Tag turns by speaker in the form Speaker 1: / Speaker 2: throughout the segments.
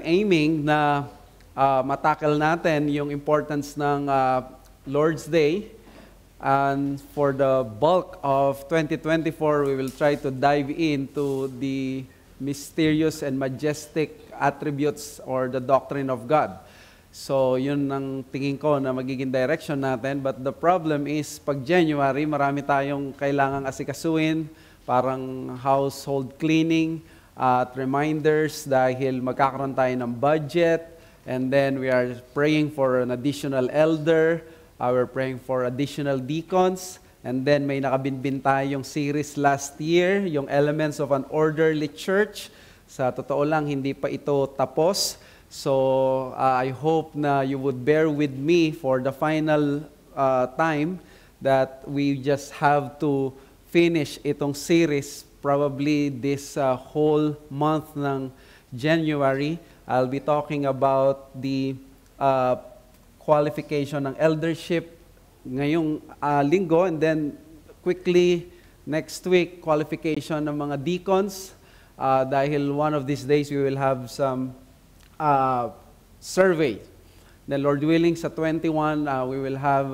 Speaker 1: aiming na matakal natin yung importance ng Lord's Day. And for the bulk of 2024, we will try to dive into the mysterious and majestic attributes or the doctrine of God. So, yun ang tingin ko na magiging direction natin. But the problem is, pag January, marami tayong kailangang asikasuin, parang household cleaning, at reminders dahil magkakaroon tayo ng budget, and then we are praying for an additional elder, we're praying for additional deacons, and then may nakabinbin tayong series last year, yung Elements of an Orderly Church. Sa totoo lang, hindi pa ito tapos. So, I hope na you would bear with me for the final time that we just have to finish itong series. Probably this whole month ng January, I'll be talking about the qualification ng eldership ngayong linggo, and then quickly next week, qualification ng mga deacons, dahil one of these days we will have some survey. The Lord willing, sa 21, we will have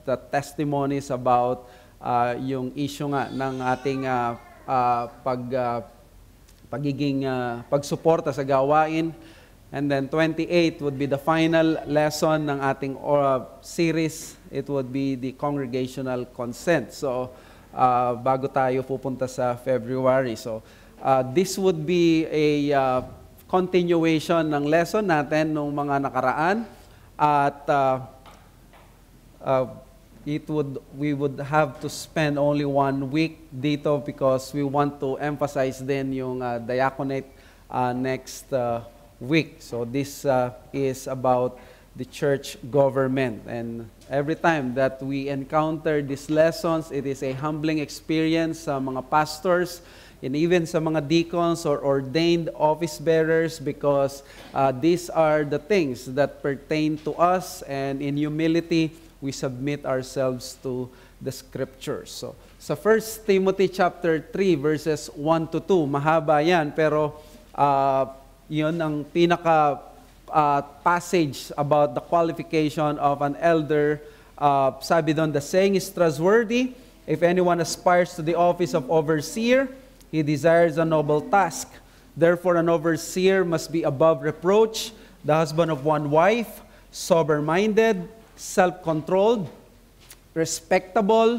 Speaker 1: the testimonies about yung issue nga ng ating pagsuporta sa gawain. And then 28 would be the final lesson ng ating series. It would be the congregational consent. So, bago tayo pupunta sa February. So, this would be a continuation ng lesson natin nung mga nakaraan. At we would have to spend only 1 week dito because we want to emphasize din yung diaconate next week. So this is about the church government. And every time that we encounter these lessons, it is a humbling experience sa mga pastors and even sa mga deacons or ordained office bearers, because these are the things that pertain to us, and in humility, we submit ourselves to the Scriptures. So, sa 1 Timothy chapter 3 verses 1 to 2, mahaba yan, pero yun ang pinaka passage about the qualification of an elder. Sabi doon, the saying is trustworthy. If anyone aspires to the office of overseer, he desires a noble task. Therefore, an overseer must be above reproach, the husband of one wife, sober-minded, self-controlled, respectable,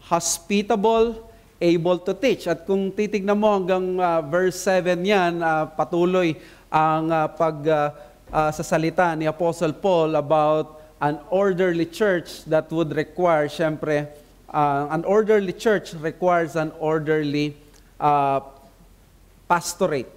Speaker 1: hospitable, able to teach. At kung titignan mo hanggang verse 7 yan, patuloy ang pagsasalita ni Apostle Paul about an orderly church that would require, syempre, an orderly church requires an orderly pastorate.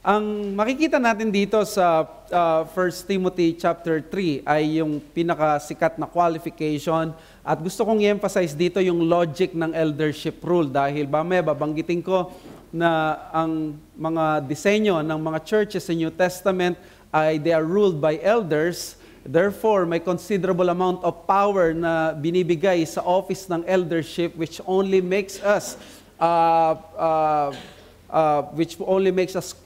Speaker 1: Ang makikita natin dito sa 1 Timothy chapter 3 ay yung pinakasikat na qualification, at gusto kong i-emphasize dito yung logic ng eldership rule, dahil babanggitin ko na ang mga disenyo ng mga churches sa New Testament ay they are ruled by elders. Therefore, may considerable amount of power na binibigay sa office ng eldership, which only makes us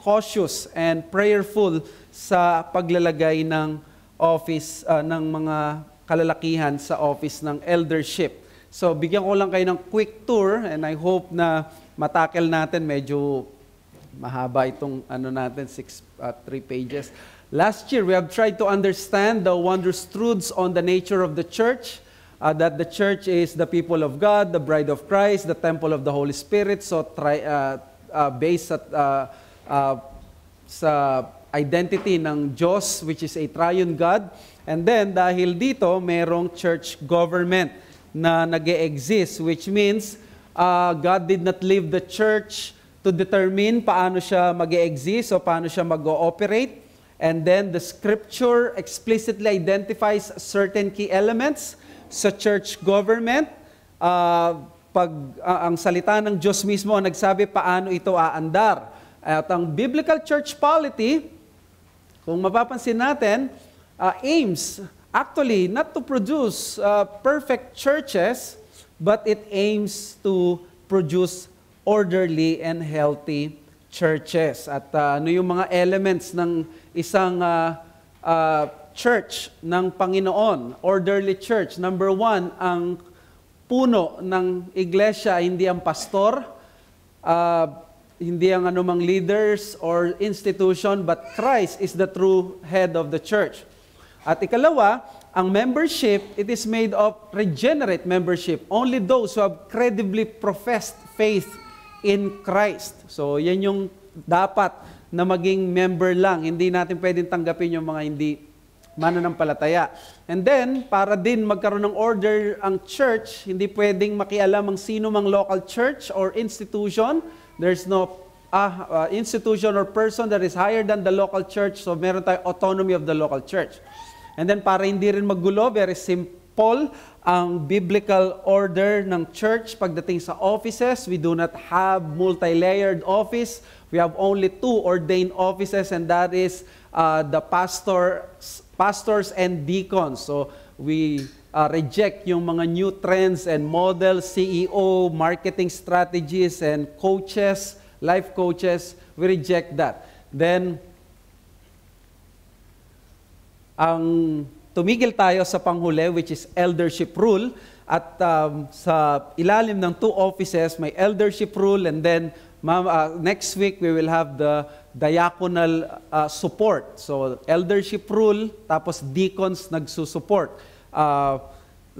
Speaker 1: cautious and prayerful sa paglalagay ng office ng mga kalalakihan sa office ng eldership. So, bigyan ko lang kayo ng quick tour, and I hope na matakel natin. Medyo mahaba itong natin, 3 pages. Last year, we have tried to understand the wondrous truths on the nature of the church, that the church is the people of God, the bride of Christ, the temple of the Holy Spirit. So, based sa identity ng Diyos, which is a triune God. And then, dahil dito, merong church government na nag-e-exist, which means God did not leave the church to determine paano siya mag-e-exist o paano siya mag-ooperate. And then, the Scripture explicitly identifies certain key elements sa church government. Ang salita ng Diyos mismo ang nagsabi paano ito aandar. At ang biblical church polity, kung mapapansin natin, aims actually not to produce perfect churches, but it aims to produce orderly and healthy churches. At ano yung mga elements ng isang church ng Panginoon, orderly church? Number one, ang puno ng iglesia, hindi ang pastor, hindi ang anumang leaders or institution, but Christ is the true head of the church. At ikalawa, ang membership, it is made of regenerate membership. Only those who have credibly professed faith in Christ. So, yan yung dapat na maging member lang. Hindi natin pwedeng tanggapin yung mga hindi mananampalataya. And then, para din magkaroon ng order ang church, hindi pwedeng makialam ang sino mang local church or institution. There's no institution or person that is higher than the local church. So, meron tayong autonomy of the local church. And then, para hindi rin maggulo, very simple, ang biblical order ng church pagdating sa offices. We do not have multi-layered office. We have only two ordained offices, and that is the pastors and deacons. So we reject yung mga new trends and models, CEO, marketing strategies, and coaches, life coaches. We reject that. Then, ang tumigil tayo sa panghuli, which is eldership rule. At sa ilalim ng two offices, may eldership rule, and then next week we will have the diaconal support. So, eldership rule, tapos deacons nagsusupport.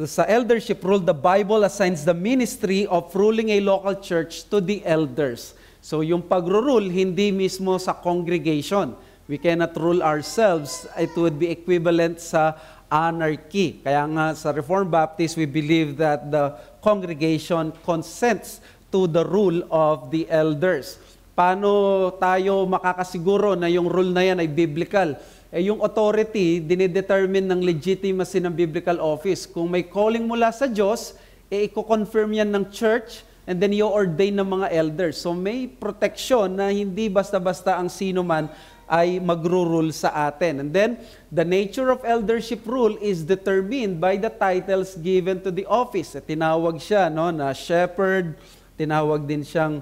Speaker 1: Sa eldership rule, the Bible assigns the ministry of ruling a local church to the elders. So, yung pagro-rule, hindi mismo sa congregation. We cannot rule ourselves. It would be equivalent sa anarchy. Kaya nga sa Reformed Baptist, we believe that the congregation consents to the rule of the elders. Paano tayo makakasiguro na yung rule na yan ay biblical? Yung authority, dinidetermine ng legitimacy ng biblical office. Kung may calling mula sa Diyos, i-confirm yan ng church, and then i-ordain ng mga elders. So may protection na hindi basta-basta ang sino man ay magro-rule sa atin. And then, the nature of eldership rule is determined by the titles given to the office. Tinawag siya na shepherd, tinawag din siyang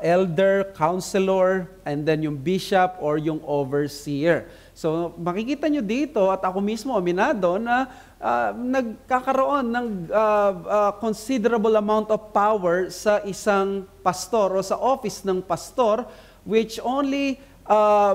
Speaker 1: elder, counselor, and then yung bishop or yung overseer. So, makikita nyo dito, at ako mismo aminado, na nagkakaroon ng considerable amount of power sa isang pastor o sa office ng pastor, which only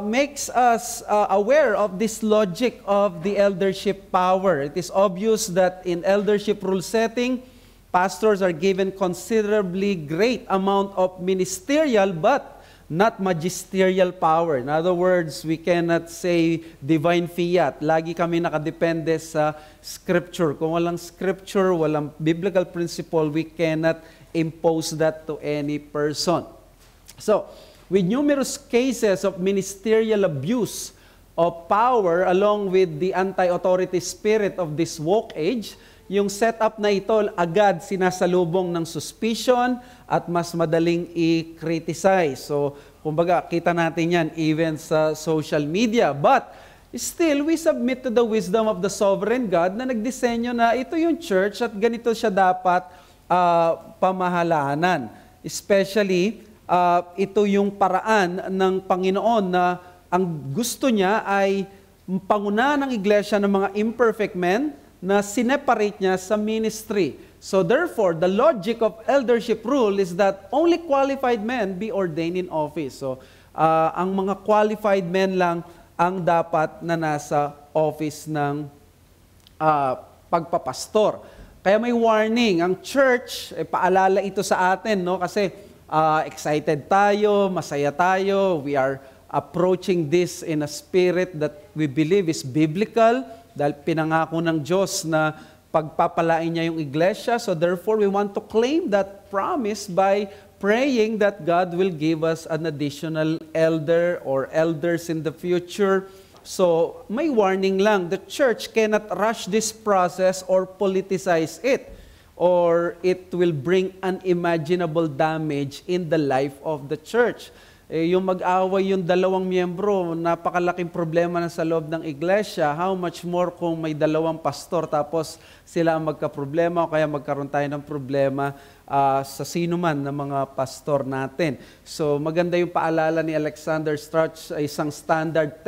Speaker 1: makes us aware of this logic of the eldership power. It is obvious that in eldership rule setting, pastors are given considerably great amount of ministerial but not magisterial power. In other words, we cannot say divine fiat. Lagi kami nakadepende sa scripture. Kung walang scripture, walang biblical principle, we cannot impose that to any person. So, with numerous cases of ministerial abuse of power along with the anti-authority spirit of this woke age, yung setup na ito agad sinasalubong ng suspicion at mas madaling i-criticize. So, kumbaga, kita natin yan even sa social media. But, still, we submit to the wisdom of the sovereign God na nagdisenyo na ito yung church at ganito siya dapat pamahalahanan. Especially, ito yung paraan ng Panginoon na ang gusto niya ay panguna ng iglesia ng mga imperfect men na sineparate niya sa ministry. So therefore, the logic of eldership rule is that only qualified men be ordained in office. So ang mga qualified men lang ang dapat na nasa office ng pagpapastor. Kaya may warning, ang church, paalala ito sa atin, no? Kasi excited tayo, masaya tayo, we are approaching this in a spirit that we believe is biblical, dahil pinangako ng Diyos na pagpapalain niya yung iglesia. So therefore, we want to claim that promise by praying that God will give us an additional elder or elders in the future. So may warning lang, the church cannot rush this process or politicize it, or it will bring unimaginable damage in the life of the church. yung mag-away yung dalawang miyembro, napakalaking problema na sa loob ng iglesia. How much more kung may dalawang pastor tapos sila ang magka-problema o kaya magkaroon tayo ng problema sa sino man ng mga pastor natin. So maganda yung paalala ni Alexander Strauch, isang standard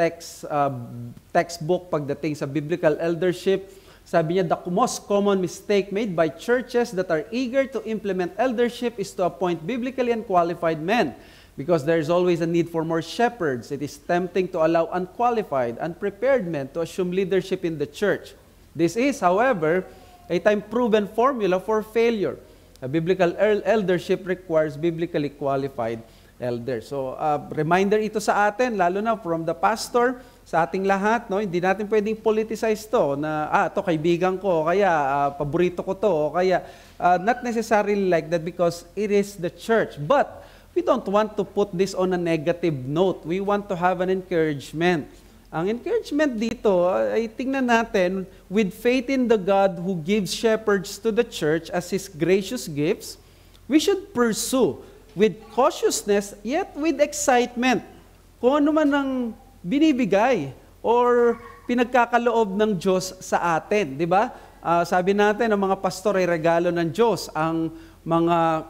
Speaker 1: textbook pagdating sa biblical eldership. Sabi niya, the most common mistake made by churches that are eager to implement eldership is to appoint biblically unqualified men. Because there is always a need for more shepherds. It is tempting to allow unqualified, unprepared men to assume leadership in the church. This is, however, a time-proven formula for failure. A biblical eldership requires biblically qualified elders. So, reminder ito sa atin, lalo na from the pastor, sa ating lahat, no? Hindi natin pwedeng politicize to na, to kaibigan ko, o kaya paborito ko to, o kaya not necessarily like that because it is the church. But, we don't want to put this on a negative note. We want to have an encouragement. Ang encouragement dito ay tingnan natin, with faith in the God who gives shepherds to the church as His gracious gifts, we should pursue with cautiousness yet with excitement kung ano man ang binibigay or pinagkakaloob ng Diyos sa atin. Di ba? Sabi natin, ang mga pastor ay regalo ng Diyos. Ang mga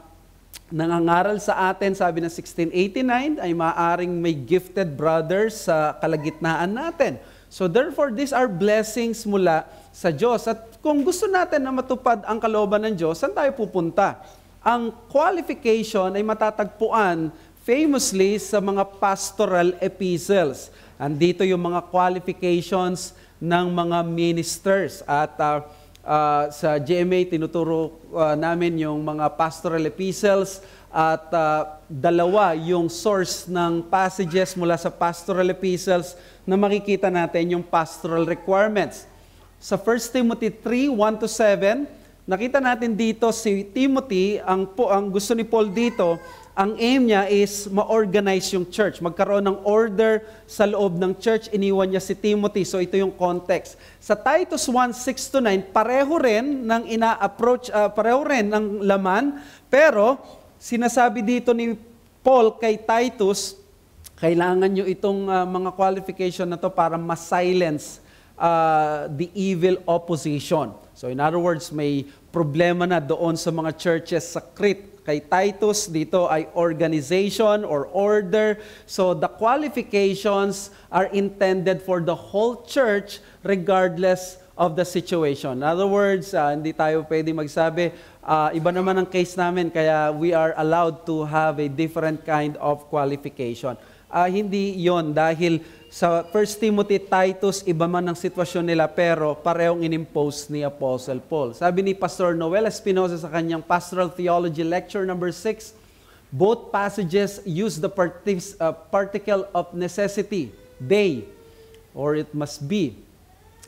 Speaker 1: nangangaral sa atin, sabi ng 1689, ay maaaring may gifted brothers sa kalagitnaan natin. So therefore, these are blessings mula sa Diyos. At kung gusto natin na matupad ang kalooban ng Diyos, saan tayo pupunta? Ang qualification ay matatagpuan famously sa mga pastoral epistles. Andito yung mga qualifications ng mga ministers. At sa GMA, tinuturo namin yung mga pastoral epistles at dalawa yung source ng passages mula sa pastoral epistles na makikita natin yung pastoral requirements. Sa 1 Timothy 3, 1-7, nakita natin dito si Timothy, ang gusto ni Paul dito, ang aim niya is ma-organize yung church, magkaroon ng order sa loob ng church, iniwan niya si Timothy. So ito yung context. Sa Titus 1, 6-9, pareho rin ng ina-approach, pareho rin ng laman, pero sinasabi dito ni Paul kay Titus, kailangan nyo itong mga qualification na to para ma-silence the evil opposition. So in other words, may problema na doon sa mga churches sa Crete. Kay Titus, dito ay organization or order. So the qualifications are intended for the whole church regardless of the situation. In other words, hindi tayo pwede magsabi, iba naman ang case namin, kaya we are allowed to have a different kind of qualification. Hindi yon dahil sa 1 Timothy, Titus, iba man ang sitwasyon nila pero parehong inimpose ni Apostle Paul. Sabi ni Pastor Noel Espinosa sa kanyang Pastoral Theology Lecture number 6, both passages use the particle of necessity, they, or it must be,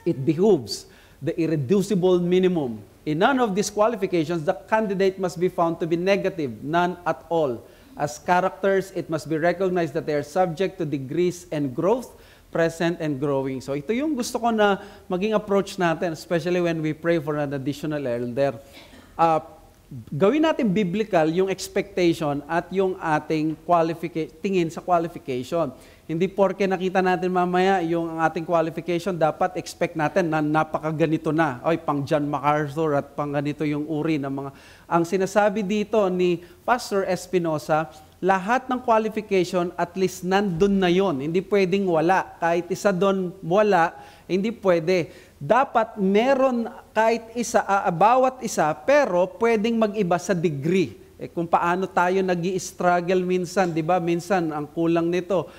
Speaker 1: it behooves, the irreducible minimum. In none of these qualifications, the candidate must be found to be negative, none at all. As characters, it must be recognized that they are subject to degrees and growth, present and growing. So ito yung gusto ko na maging approach natin, especially when we pray for an additional elder. Gawin natin biblical yung expectation at yung ating tingin sa qualification. Hindi porke nakita natin mamaya yung ating qualification, dapat expect natin na napakaganito na. Ay, pang John MacArthur at pang ganito yung uri ng mga... Ang sinasabi dito ni Pastor Espinosa, lahat ng qualification, at least nandun na yon. Hindi pwedeng wala. Kahit isa doon wala, hindi pwede. Dapat meron kahit isa, bawat isa, pero pwedeng mag-iba sa degree. Kung paano tayo nag-i-struggle minsan, di ba? Minsan, ang kulang nito,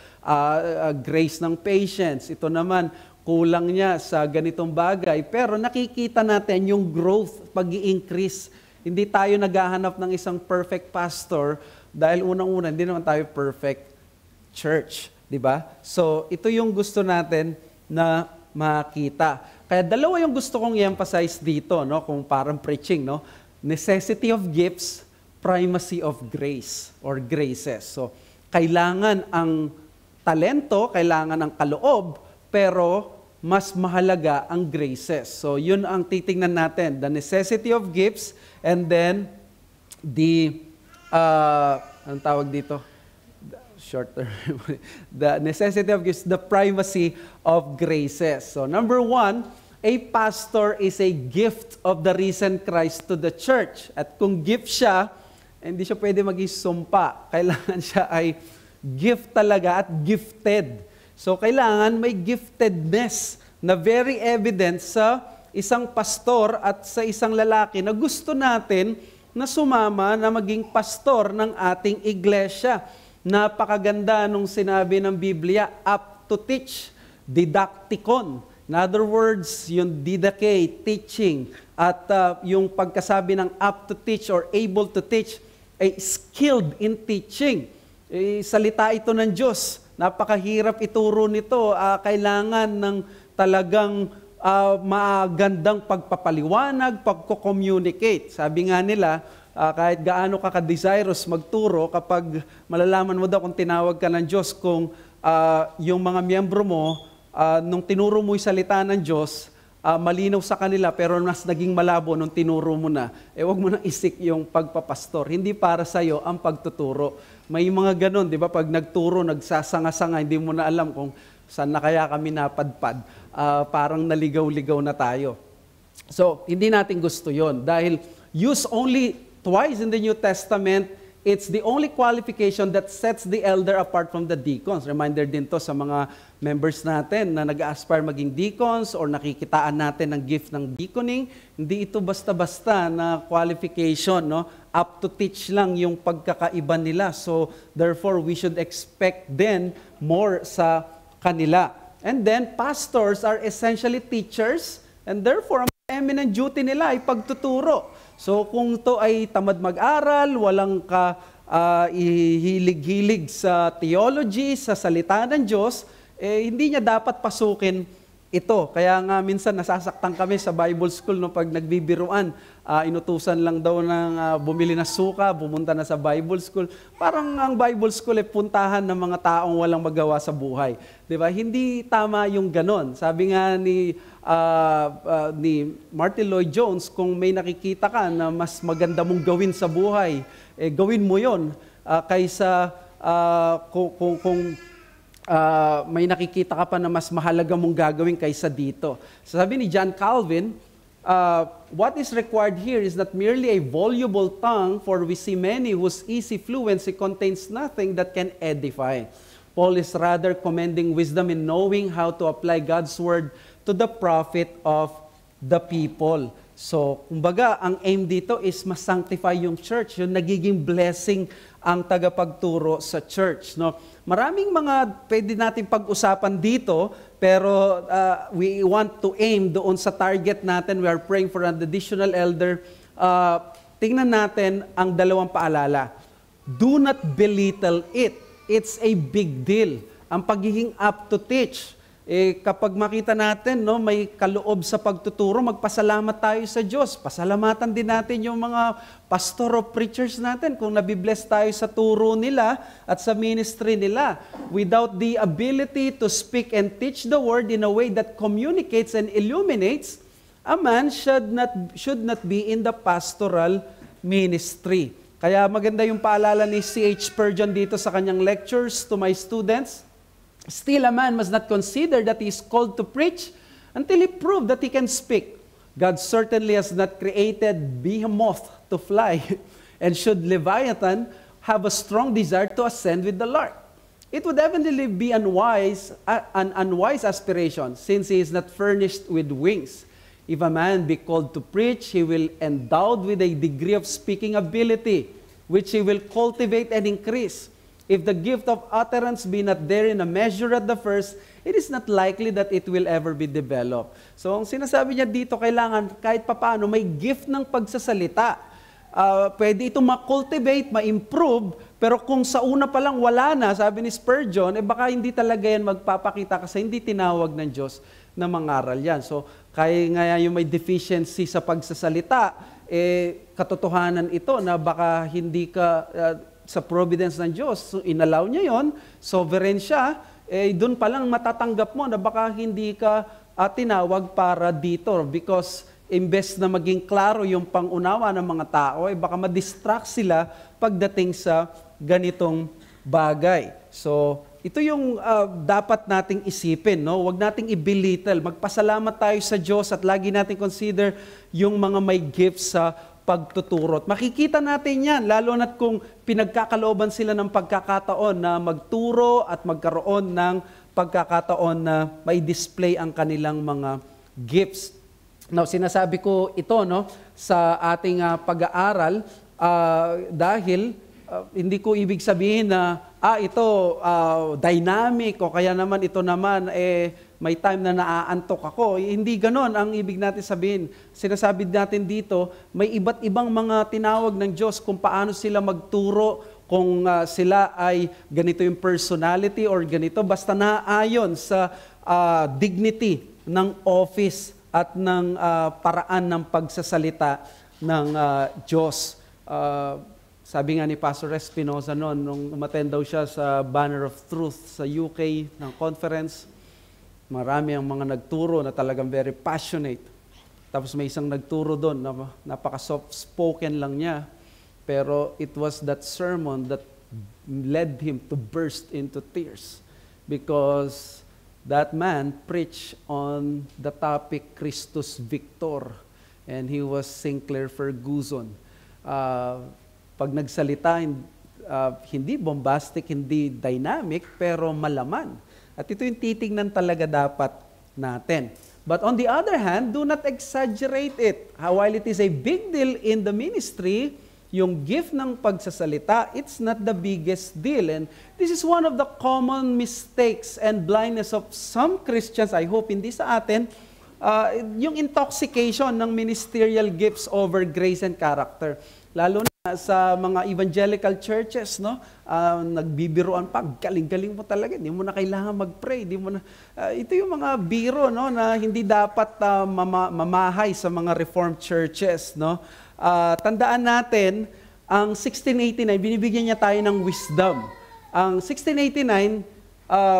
Speaker 1: grace ng patience. Ito naman, kulang niya sa ganitong bagay. Pero nakikita natin yung growth, pag-i-increase. Hindi tayo naghahanap ng isang perfect pastor dahil unang-una, hindi naman tayo perfect church. Di ba? So, ito yung gusto natin na makita. Kaya dalawa yung gusto kong i-emphasize dito, no? Kung parang preaching, no? Necessity of gifts, primacy of grace or graces. So, kailangan ang talento, kailangan ang kaloob, pero mas mahalaga ang graces. So, yun ang titingnan natin. The necessity of gifts and then the, anong tawag dito? short-term memory. The necessity of grace, the primacy of graces. So number one, a pastor is a gift of the risen Christ to the church. At kung gift siya, hindi siya pwede maging sumpa. Kailangan siya ay gift talaga at gifted. So kailangan may giftedness na very evident sa isang pastor at sa isang lalaki na gusto natin na sumama na maging pastor ng ating iglesia. Napakaganda nung sinabi ng Biblia, up to teach, didacticon. In other words, yung didake, teaching, at yung pagkasabi ng up to teach or able to teach, ay skilled in teaching. Salita ito ng Diyos. Napakahirap ituro nito. Kailangan ng talagang magandang pagpapaliwanag, pagko-communicate. Sabi nga nila, kahit gaano ka ka-desirous magturo, kapag malalaman mo daw kung tinawag ka ng Diyos, kung yung mga miyembro mo, nung tinuro mo yung salita ng Diyos, malinaw sa kanila, pero mas naging malabo nung tinuro mo na, wag mo nang isik yung pagpapastor. Hindi para sa'yo ang pagtuturo. May mga ganon, di ba? Pag nagturo, nagsasanga-sanga, hindi mo na alam kung saan na kaya kami napadpad. Parang naligaw-ligaw na tayo. So, hindi natin gusto yon dahil used only twice in the New Testament, it's the only qualification that sets the elder apart from the deacons. Reminder din to sa mga members natin na nag-aspire maging deacons or nakikitaan natin ng gift ng deaconing. Hindi ito basta-basta na qualification, no? Up to teach lang yung pagkakaiba nila. So, therefore, we should expect then more sa kanila. And then, pastors are essentially teachers, and therefore, ang eminent duty nila ay pagtuturo. So, kung ito ay tamad mag-aral, walang hilig-hilig sa theology, sa salita ng Diyos, hindi niya dapat pasukin ito. Kaya nga minsan nasasaktan kami sa Bible School no, pag nagbibiruan. Inutusan lang daw ng bumili na suka, bumunta na sa Bible School. Parang ang Bible School ay puntahan ng mga taong walang magawa sa buhay. Diba? Hindi tama yung ganon. Sabi nga ni Martin Lloyd Jones, kung may nakikita ka na mas maganda mong gawin sa buhay, gawin mo yon kaysa kung may nakikita ka pa na mas mahalaga mong gagawin kaysa dito. Sabi ni John Calvin, what is required here is not merely a voluble tongue, for we see many whose easy fluency contains nothing that can edify. Paul is rather commending wisdom in knowing how to apply God's word to the profit of the people. So, kumbaga, ang aim dito is ma-sanctify yung church, yung nagiging blessing ang tagapagturo sa church. No? Maraming mga pwede natin pag-usapan dito, pero we want to aim doon sa target natin. We are praying for an additional elder. Tingnan natin ang dalawang paalala. Do not belittle it. It's a big deal. Ang pagiging up to teach. Kapag makita natin, no, may kaloob sa pagtuturo, magpasalamat tayo sa Diyos. Pasalamatan din natin yung mga pastor o preachers natin kung nabibless tayo sa turo nila at sa ministry nila. Without the ability to speak and teach the word in a way that communicates and illuminates, a man should not be in the pastoral ministry. Kaya maganda yung paalala ni C.H. Spurgeon dito sa kanyang lectures to my students. Still, a man must not consider that he is called to preach until he prove that he can speak. God certainly has not created behemoth to fly, and should Leviathan have a strong desire to ascend with the lark. It would evidently be an unwise aspiration, since he is not furnished with wings. If a man be called to preach, he will endowed with a degree of speaking ability, which he will cultivate and increase. If the gift of utterance be not there in a measure at the first, it is not likely that it will ever be developed. So, ang sinasabi niya dito, kailangan kahit papaano may gift ng pagsasalita. Pwede itong ma-cultivate, ma-improve, pero kung sa una pa lang wala na, sabi ni Spurgeon, baka hindi talaga yan magpapakita kasi hindi tinawag ng Diyos na mangaral yan. So, kaya nga yung may deficiency sa pagsasalita, katotohanan ito na baka hindi ka sa providence ng Diyos, so inalaw niya yon, sovereign siya, doon pa lang matatanggap mo na baka hindi ka tinawag para dito because imbes na maging klaro yung pangunawa ng mga tao, baka ma-distract sila pagdating sa ganitong bagay. So, ito yung dapat nating isipin, no? Huwag nating i-belittle. Magpasalamat tayo sa Diyos at lagi nating consider yung mga may gifts sa pagtuturo. At makikita natin yan, lalo na't kung pinagkakalooban sila ng pagkakataon na magturo at magkaroon ng pagkakataon na may display ang kanilang mga gifts. Now, sinasabi ko ito, no, sa ating pag-aaral dahil hindi ko ibig sabihin na ito dynamic o kaya naman ito naman may time na naaantok ako. Hindi ganon ang ibig natin sabihin. Sinasabi natin dito, may iba't ibang mga tinawag ng Diyos kung paano sila magturo, kung sila ay ganito yung personality or ganito, basta naayon sa dignity ng office at ng paraan ng pagsasalita ng Diyos. Sabi nga ni Pastor Espinosa noon, nung umattend daw siya sa Banner of Truth sa UK ng conference, marami ang mga nagturo na talagang very passionate. Tapos may isang nagturo doon na napaka-soft-spoken lang niya. Pero it was that sermon that led him to burst into tears. Because that man preached on the topic Christus Victor. And he was Sinclair Ferguson. Pag nagsalita, hindi bombastic, hindi dynamic, pero malaman. At ito yung titingnan talaga dapat natin. But on the other hand, do not exaggerate it. While it is a big deal in the ministry, yung gift ng pagsasalita, it's not the biggest deal. And this is one of the common mistakes and blindness of some Christians, I hope hindi sa atin, yung intoxication ng ministerial gifts over grace and character. Lalo na sa mga evangelical churches, no? Nagbibiruan pa, galing-galing mo talaga, hindi mo na kailangan mag-pray, ito yung mga biro, no, na hindi dapat mamahay sa mga reformed churches, no? Tandaan natin, ang 1689, binibigyan niya tayo ng wisdom. Ang 1689,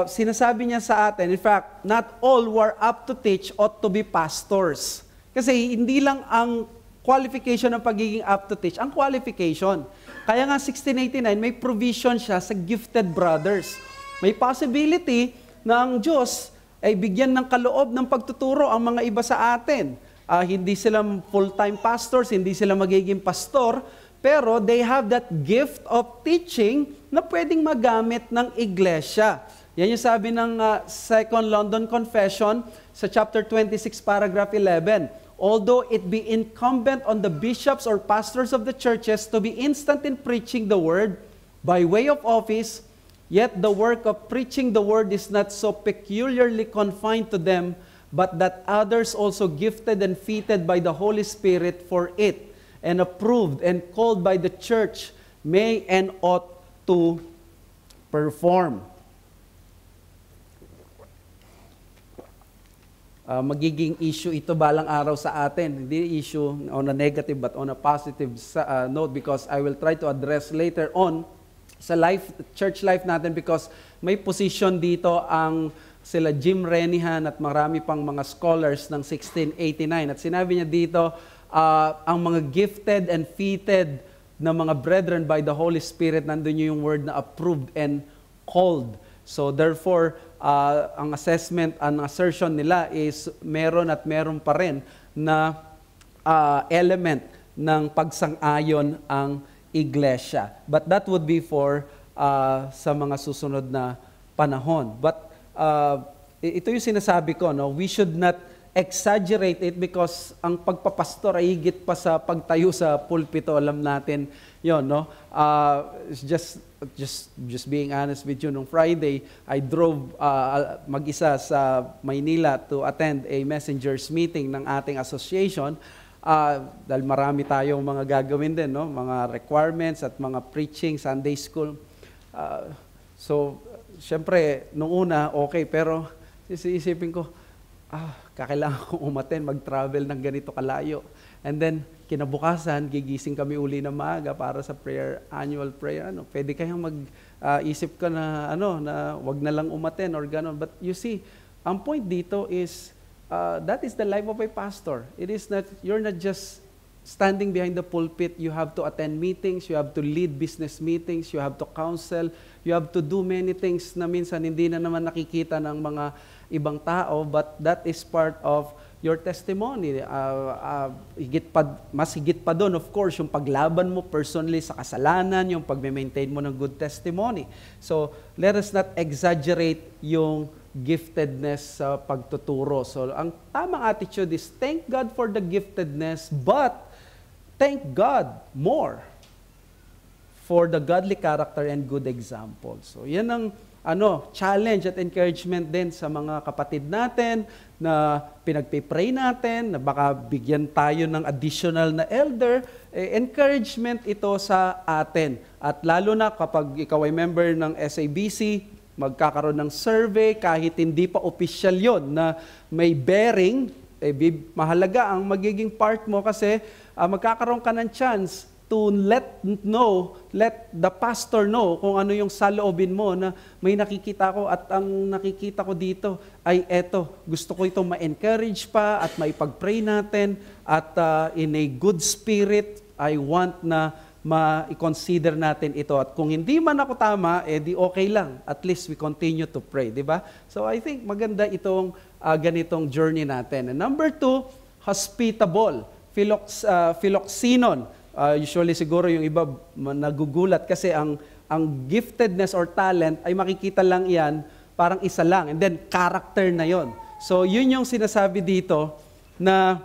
Speaker 1: sinasabi niya sa atin, in fact, not all who are up to teach ought to be pastors. Kasi hindi lang ang qualification ng pagiging up to teach, ang qualification. Kaya nga 1689, may provision siya sa gifted brothers. May possibility na ang Diyos ay bigyan ng kaloob ng pagtuturo ang mga iba sa atin. Hindi sila full-time pastors, hindi sila magiging pastor, pero they have that gift of teaching na pwedeng magamit ng iglesia. Yan yung sabi ng Second London Confession sa chapter 26, paragraph 11. Although it be incumbent on the bishops or pastors of the churches to be instant in preaching the word by way of office, yet the work of preaching the word is not so peculiarly confined to them, but that others also gifted and fitted by the Holy Spirit for it, and approved and called by the church, may and ought to perform. Magiging issue ito balang araw sa atin. Hindi issue on a negative but on a positive note, because I will try to address later on sa church life natin, because may position dito ang sila Jim Renihan at marami pang mga scholars ng 1689. At sinabi niya dito, ang mga gifted and fitted na mga brethren by the Holy Spirit, nandun yung word na approved and called. So therefore, ang assessment, ang assertion nila is meron at meron pa rin na element ng pagsang-ayon ang iglesia. But that would be for sa mga susunod na panahon. But ito yung sinasabi ko, no? We should not exaggerate it, because ang pagpapastor ay higit pa sa pagtayo sa pulpito. Alam natin yon, no? Just being honest with you, nung Friday, I drove mag-isa sa Maynila to attend a messengers meeting ng ating association, dahil marami tayong mga gagawin din, no? Mga requirements at mga preaching, Sunday school. So, syempre, nung una, okay, pero isipin ko, kakailangan kong umaten, mag-travel ng ganito kalayo. And then, kinabukasan, gigising kami uli na maaga para sa annual prayer. Pwede kayang mag-isip ka na, na wag na lang umaten or gano'n. But you see, ang point dito is, that is the life of a pastor. It is not, you're not just standing behind the pulpit, you have to attend meetings, you have to lead business meetings, you have to counsel, you have to do many things na minsan hindi na naman nakikita ng mga ibang tao, but that is part of your testimony. Mas higit pa doon, of course, yung paglaban mo personally sa kasalanan, yung pag-maintain mo ng good testimony. So, let us not exaggerate yung giftedness sa pagtuturo. So, ang tamang attitude is, thank God for the giftedness, but thank God more for the godly character and good example. So, yan ang challenge at encouragement din sa mga kapatid natin na pinagpipray natin, na baka bigyan tayo ng additional na elder, encouragement ito sa atin. At lalo na kapag ikaw ay member ng SABC, magkakaroon ng survey, kahit hindi pa official yon na may bearing, mahalaga ang magiging part mo kasi magkakaroon ka ng chance to let the pastor know kung ano yung saloobin mo na may nakikita ko at ang nakikita ko dito ay eto, gusto ko itong ma-encourage pa at maipag-pray natin at in a good spirit, I want na ma-consider natin ito. At kung hindi man ako tama, di okay lang. At least we continue to pray, di ba? So I think maganda itong ganitong journey natin. And number 2, hospitable, philoxenon. Usually siguro yung iba nagugulat kasi ang giftedness or talent ay makikita lang yan, parang isa lang. And then character na yon. So yun yung sinasabi dito na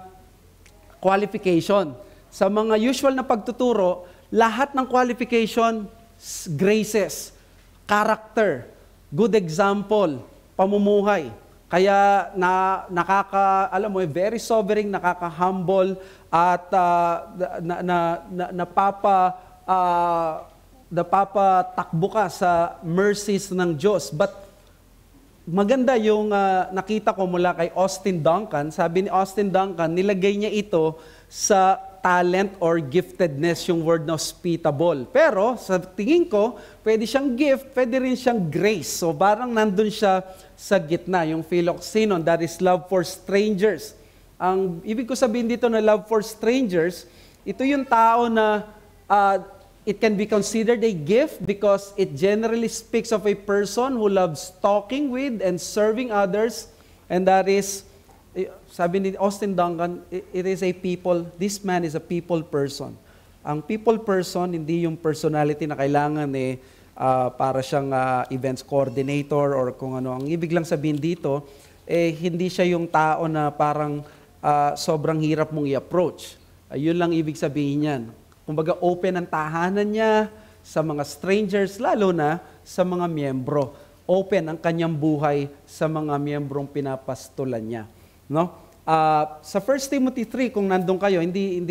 Speaker 1: qualification. Sa mga usual na pagtuturo, lahat ng qualification, graces, character, good example, pamumuhay. Kaya very sobering, nakaka-humble, at napapatakbo ka sa mercies ng Diyos. But maganda yung nakita ko mula kay Austin Duncan. Sabi ni Austin Duncan, nilagay niya ito sa talent or giftedness, yung word na hospitable. Pero sa tingin ko, pwede siyang gift, pwede rin siyang grace. So parang nandun siya sa gitna, yung philoxenon, that is love for strangers. Ang ibig ko sabihin dito na love for strangers, ito yung tao na it can be considered a gift because it generally speaks of a person who loves talking with and serving others, and that is, sabi ni Austin Duncan, it is a people, this man is a people person. Ang people person, hindi yung personality na kailangan para siyang events coordinator or kung ano. Ang ibig lang sabihin dito, hindi siya yung tao na parang sobrang hirap mong i-approach. Yun lang ibig sabihin niyan. Kumbaga open ang tahanan niya sa mga strangers, lalo na sa mga miyembro. Open ang kanyang buhay sa mga miyembrong pinapastulan niya. No? Sa 1 Timothy 3, kung nandun kayo, hindi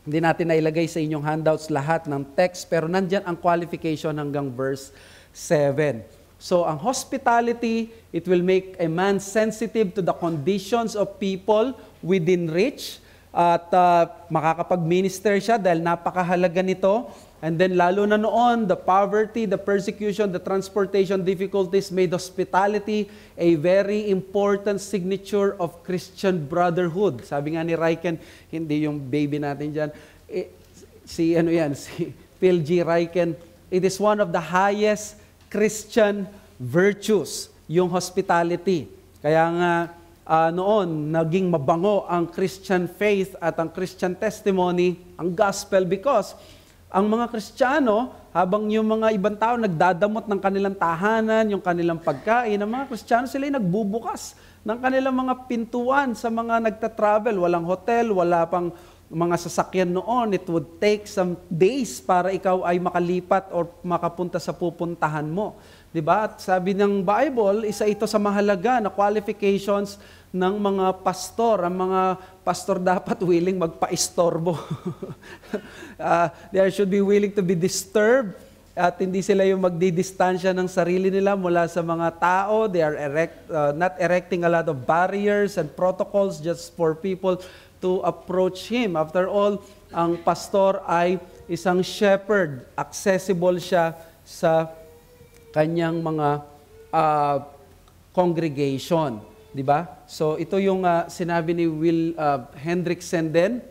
Speaker 1: natin nailagay sa inyong handouts lahat ng text, pero nandyan ang qualification hanggang verse 7. So, ang hospitality, it will make a man sensitive to the conditions of people within reach at makakapag-minister siya dahil napakahalaga nito. And then lalo na noon, the poverty, the persecution, the transportation difficulties made hospitality a very important signature of Christian brotherhood. Sabi nga ni Ryken, hindi yung baby natin dyan, si Phil G. Ryken, it is one of the highest Christian virtues, yung hospitality. Kaya nga noon, naging mabango ang Christian faith at ang Christian testimony, ang gospel, because ang mga Kristiyano, habang yung mga ibang tao nagdadamot ng kanilang tahanan, yung kanilang pagkain, ang mga Kristiyano sila ay nagbubukas ng kanilang mga pintuan sa mga nagta-travel. Walang hotel, wala pang mga sasakyan noon. It would take some days para ikaw ay makalipat or makapunta sa pupuntahan mo. Diba? At sabi ng Bible, isa ito sa mahalaga na qualifications ng mga pastor. Ang mga pastor dapat willing magpa-istorbo. They should be willing to be disturbed at hindi sila yung magdidistansya ng sarili nila mula sa mga tao. They are not erecting a lot of barriers and protocols just for people to approach Him. After all, ang pastor ay isang shepherd. Accessible siya sa kanyang mga congregation. Diba? So ito yung sinabi ni Will Hendrickson din.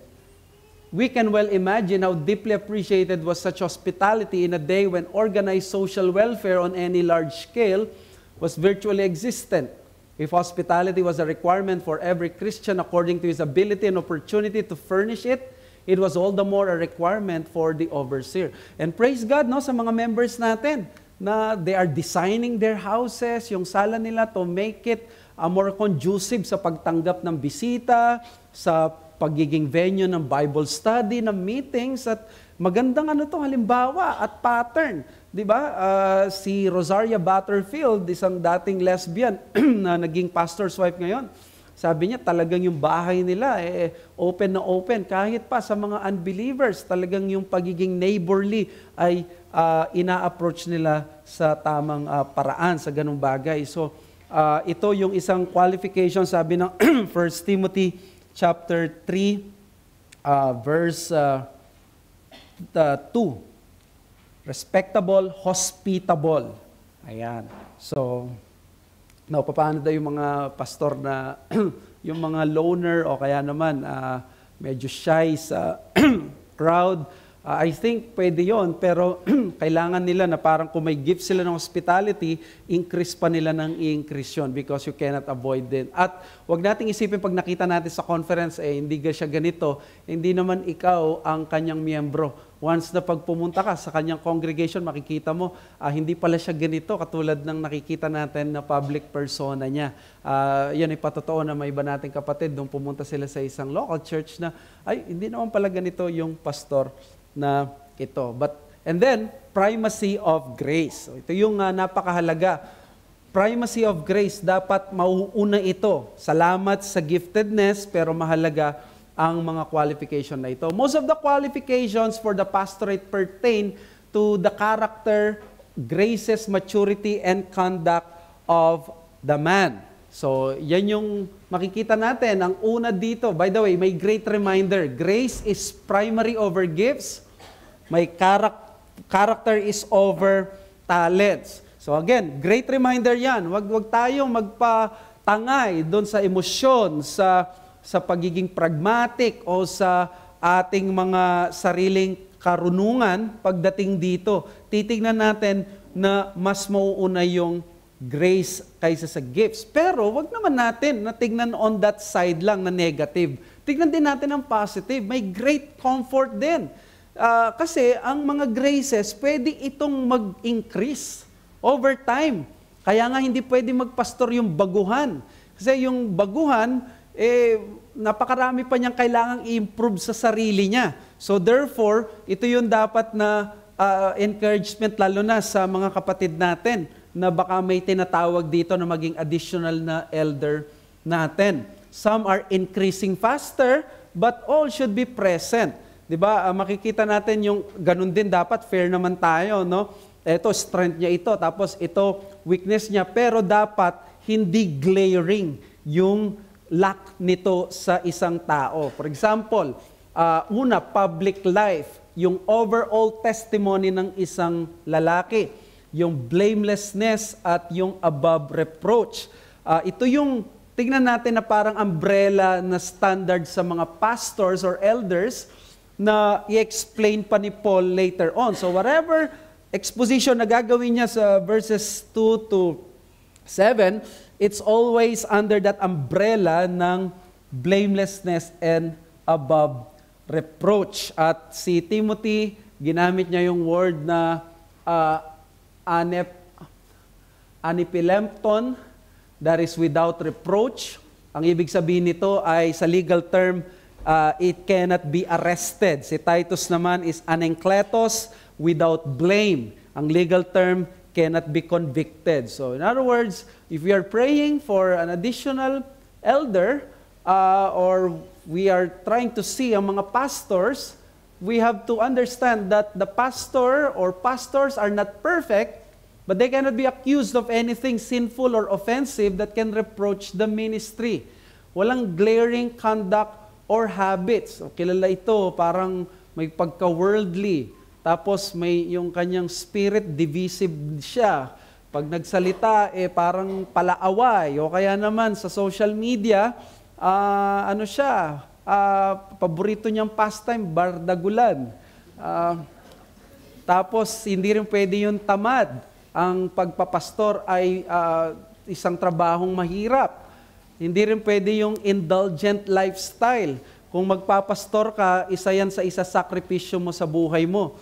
Speaker 1: we can well imagine how deeply appreciated was such hospitality in a day when organized social welfare on any large scale was virtually existent. If hospitality was a requirement for every Christian according to his ability and opportunity to furnish it, it was all the more a requirement for the overseer. And praise God, no, sa mga members natin na they are designing their houses, yung sala nila to make it more conducive sa pagtanggap ng bisita, sa pagiging venue ng Bible study, ng meetings, at magandang halimbawa at pattern. Di ba? Si Rosaria Butterfield, isang dating lesbian na naging pastor's wife ngayon, sabi niya talagang yung bahay nila open na open kahit pa sa mga unbelievers. Talagang yung pagiging neighborly ay ina-approach nila sa tamang paraan sa ganung bagay. So ito yung isang qualification, sabi ng 1 Timothy chapter 3 verse 2. Respectable, hospitable. Ayan. So, paano daw yung mga pastor na yung mga loner o kaya naman medyo shy sa crowd? I think pwede yon, pero kailangan nila na parang kung may gift sila ng hospitality, increase pa nila ng increase yun because you cannot avoid it. At wag nating isipin pag nakita natin sa conference, hindi siya ganito, hindi naman ikaw ang kanyang miyembro. Once na pag pumunta ka sa kanyang congregation, makikita mo, hindi pala siya ganito, katulad ng nakikita natin na public persona niya. Yan ay patotoo na may iba nating kapatid, nung pumunta sila sa isang local church na, hindi naman pala ganito yung pastor na ito. And then, primacy of grace. So, ito yung napakahalaga. Primacy of grace, dapat mauuna ito. Salamat sa giftedness, pero mahalaga ang mga qualification na ito. Most of the qualifications for the pastorate pertain to the character, graces, maturity, and conduct of the man. So, yan yung makikita natin. Ang una dito, by the way, may great reminder. Grace is primary over gifts. May character is over talents. So again, great reminder yan. Wag tayong magpatangay doon sa emosyon, sa pagiging pragmatic o sa ating mga sariling karunungan pagdating dito. Titingnan natin na mas mauuna yung grace kaysa sa gifts. Pero wag naman natin na tignan on that side lang na negative. Tignan din natin ang positive. May great comfort din. Kasi ang mga graces, pwede itong mag-increase over time. Kaya nga hindi pwede magpastor yung baguhan. Kasi yung baguhan, napakarami pa niyang kailangang i-improve sa sarili niya. So therefore, ito yung dapat na encouragement lalo na sa mga kapatid natin na baka may tinatawag dito na maging additional na elder natin. Some are increasing faster, but all should be present. Diba? Makikita natin yung ganun din dapat, fair naman tayo, no? Ito, strength niya ito, tapos ito, weakness niya, pero dapat hindi glaring yung lack nito sa isang tao. For example, una, public life, yung overall testimony ng isang lalaki, yung blamelessness at yung above reproach. Ito yung, tingnan natin na parang umbrella na standard sa mga pastors or elders na i-explain pa ni Paul later on. So whatever exposition na gagawin niya sa verses 2 to 7, it's always under that umbrella ng blamelessness and above reproach. At si Timothy, ginamit niya yung word na anipilepton, that is without reproach. Ang ibig sabihin nito ay sa legal term, it cannot be arrested. Si Titus naman is anenkletos, without blame. Ang legal term, cannot be convicted. So in other words, if we are praying for an additional elder, or we are trying to see ang mga pastors, we have to understand that the pastor or pastors are not perfect, but they cannot be accused of anything sinful or offensive that can reproach the ministry. Walang glaring conduct or habits. O, kilala ito, parang may pagka-worldly. Tapos may yung kanyang spirit, divisive siya. Pag nagsalita, parang palaaway. O kaya naman sa social media, paborito niyang pastime, bardagulan. Tapos, hindi rin pwede yung tamad. Ang pagpapastor ay isang trabahong mahirap. Hindi rin pwede yung indulgent lifestyle. Kung magpapastor ka, isa yan sa sakripisyo mo sa buhay mo.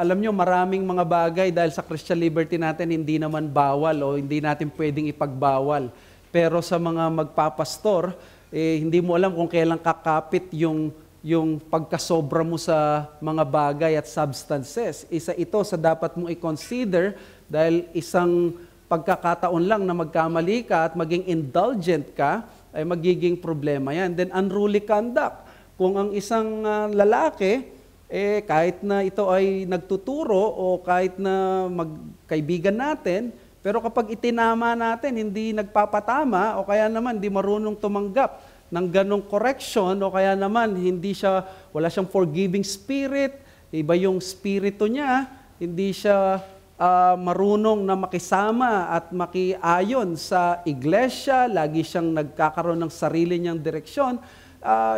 Speaker 1: Alam nyo, maraming mga bagay dahil sa Christian liberty natin, hindi naman bawal o hindi natin pwedeng ipagbawal. Pero sa mga magpapastor, hindi mo alam kung kailan kakapit yung pagkasobra mo sa mga bagay at substances. Isa ito sa dapat mong i-consider dahil isang pagkakataon lang na magkamali ka at maging indulgent ka, ay magiging problema yan. Then unruly conduct. Kung ang isang lalaki, kahit na ito ay nagtuturo o kahit na magkaibigan natin, pero kapag itinama natin, hindi nagpapatama o kaya naman hindi marunong tumanggap ng ganong correction o kaya naman wala siyang forgiving spirit, iba yung spirito niya, hindi siya marunong na makisama at makiayon sa iglesia, lagi siyang nagkakaroon ng sarili niyang direksyon,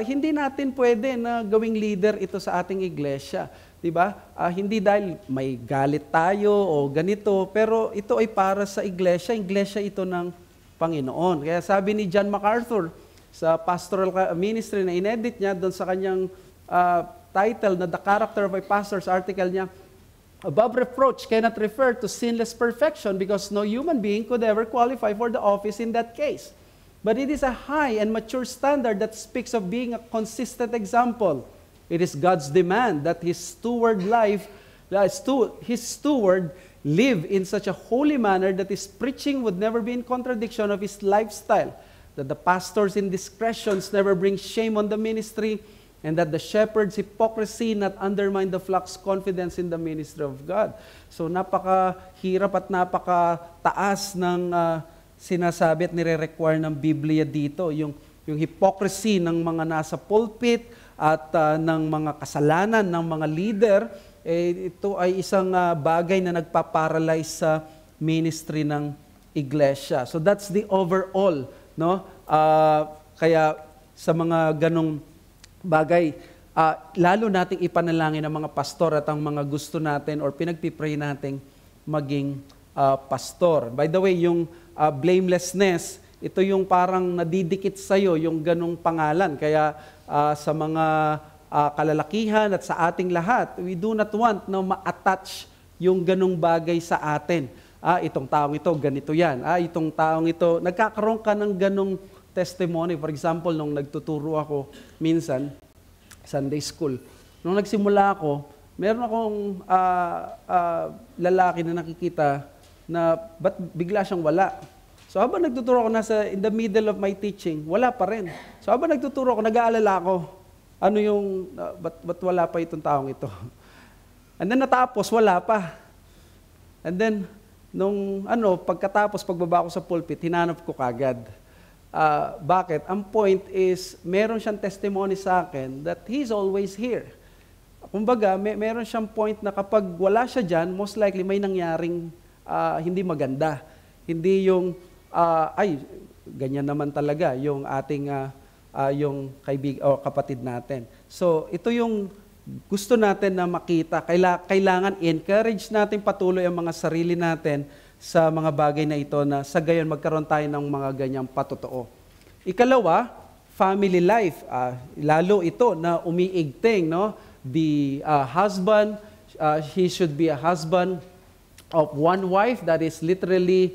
Speaker 1: hindi natin pwede na gawing leader ito sa ating iglesia. Diba? Hindi dahil may galit tayo o ganito, pero ito ay para sa iglesia. Iglesia ito ng Panginoon. Kaya sabi ni John MacArthur sa pastoral ministry na inedit niya doon sa kanyang title na The Character of a Pastor's article niya, above reproach cannot refer to sinless perfection because no human being could ever qualify for the office in that case. But it is a high and mature standard that speaks of being a consistent example. It is God's demand that His steward live in such a holy manner that His preaching would never be in contradiction of His lifestyle, that the pastor's indiscretions never bring shame on the ministry, and that the shepherd's hypocrisy not undermine the flock's confidence in the ministry of God. So napakahirap at napakataas ng sinasabi at nire-require ng Biblia dito, yung hypocrisy ng mga nasa pulpit at ng mga kasalanan ng mga leader, ito ay isang bagay na nagpa-paralyze sa ministry ng iglesia. So that's the overall, no? Kaya sa mga ganong bagay, lalo nating ipanalangin ang mga pastor at ang mga gusto natin or pinagpipray nating maging pastor. By the way, yung blamelessness, ito yung parang nadidikit sa'yo, yung ganong pangalan. Kaya sa mga kalalakihan at sa ating lahat, we do not want na ma-attach yung ganong bagay sa atin. Itong taong ito, ganito yan. Itong taong ito, nagkakaroon ka ng ganong testimony. For example, nung nagtuturo ako minsan, Sunday school, nung nagsimula ako, meron akong lalaki na nakikita na ba't bigla siyang wala. So habang nagtuturo ako in the middle of my teaching, wala pa rin. So habang nagtuturo ako, nag-aalala ako, ba't wala pa itong taong ito? And then natapos, wala pa. And then, pagkatapos, pagbaba ko sa pulpit, hinanap ko kagad. Bakit? Ang point is, meron siyang testimony sa akin that he's always here. Kumbaga, meron siyang point na kapag wala siya dyan, most likely may nangyaring hindi maganda. Hindi yung, ganyan naman talaga yung ating yung kapatid natin. So, ito yung gusto natin na makita. Kailangan encourage natin patuloy ang mga sarili natin sa mga bagay na ito na sa gayon magkaroon tayo ng mga ganyang patotoo. Ikalawa, family life. Lalo ito na umiigting, no? The husband, he should be a husband of one wife, that is literally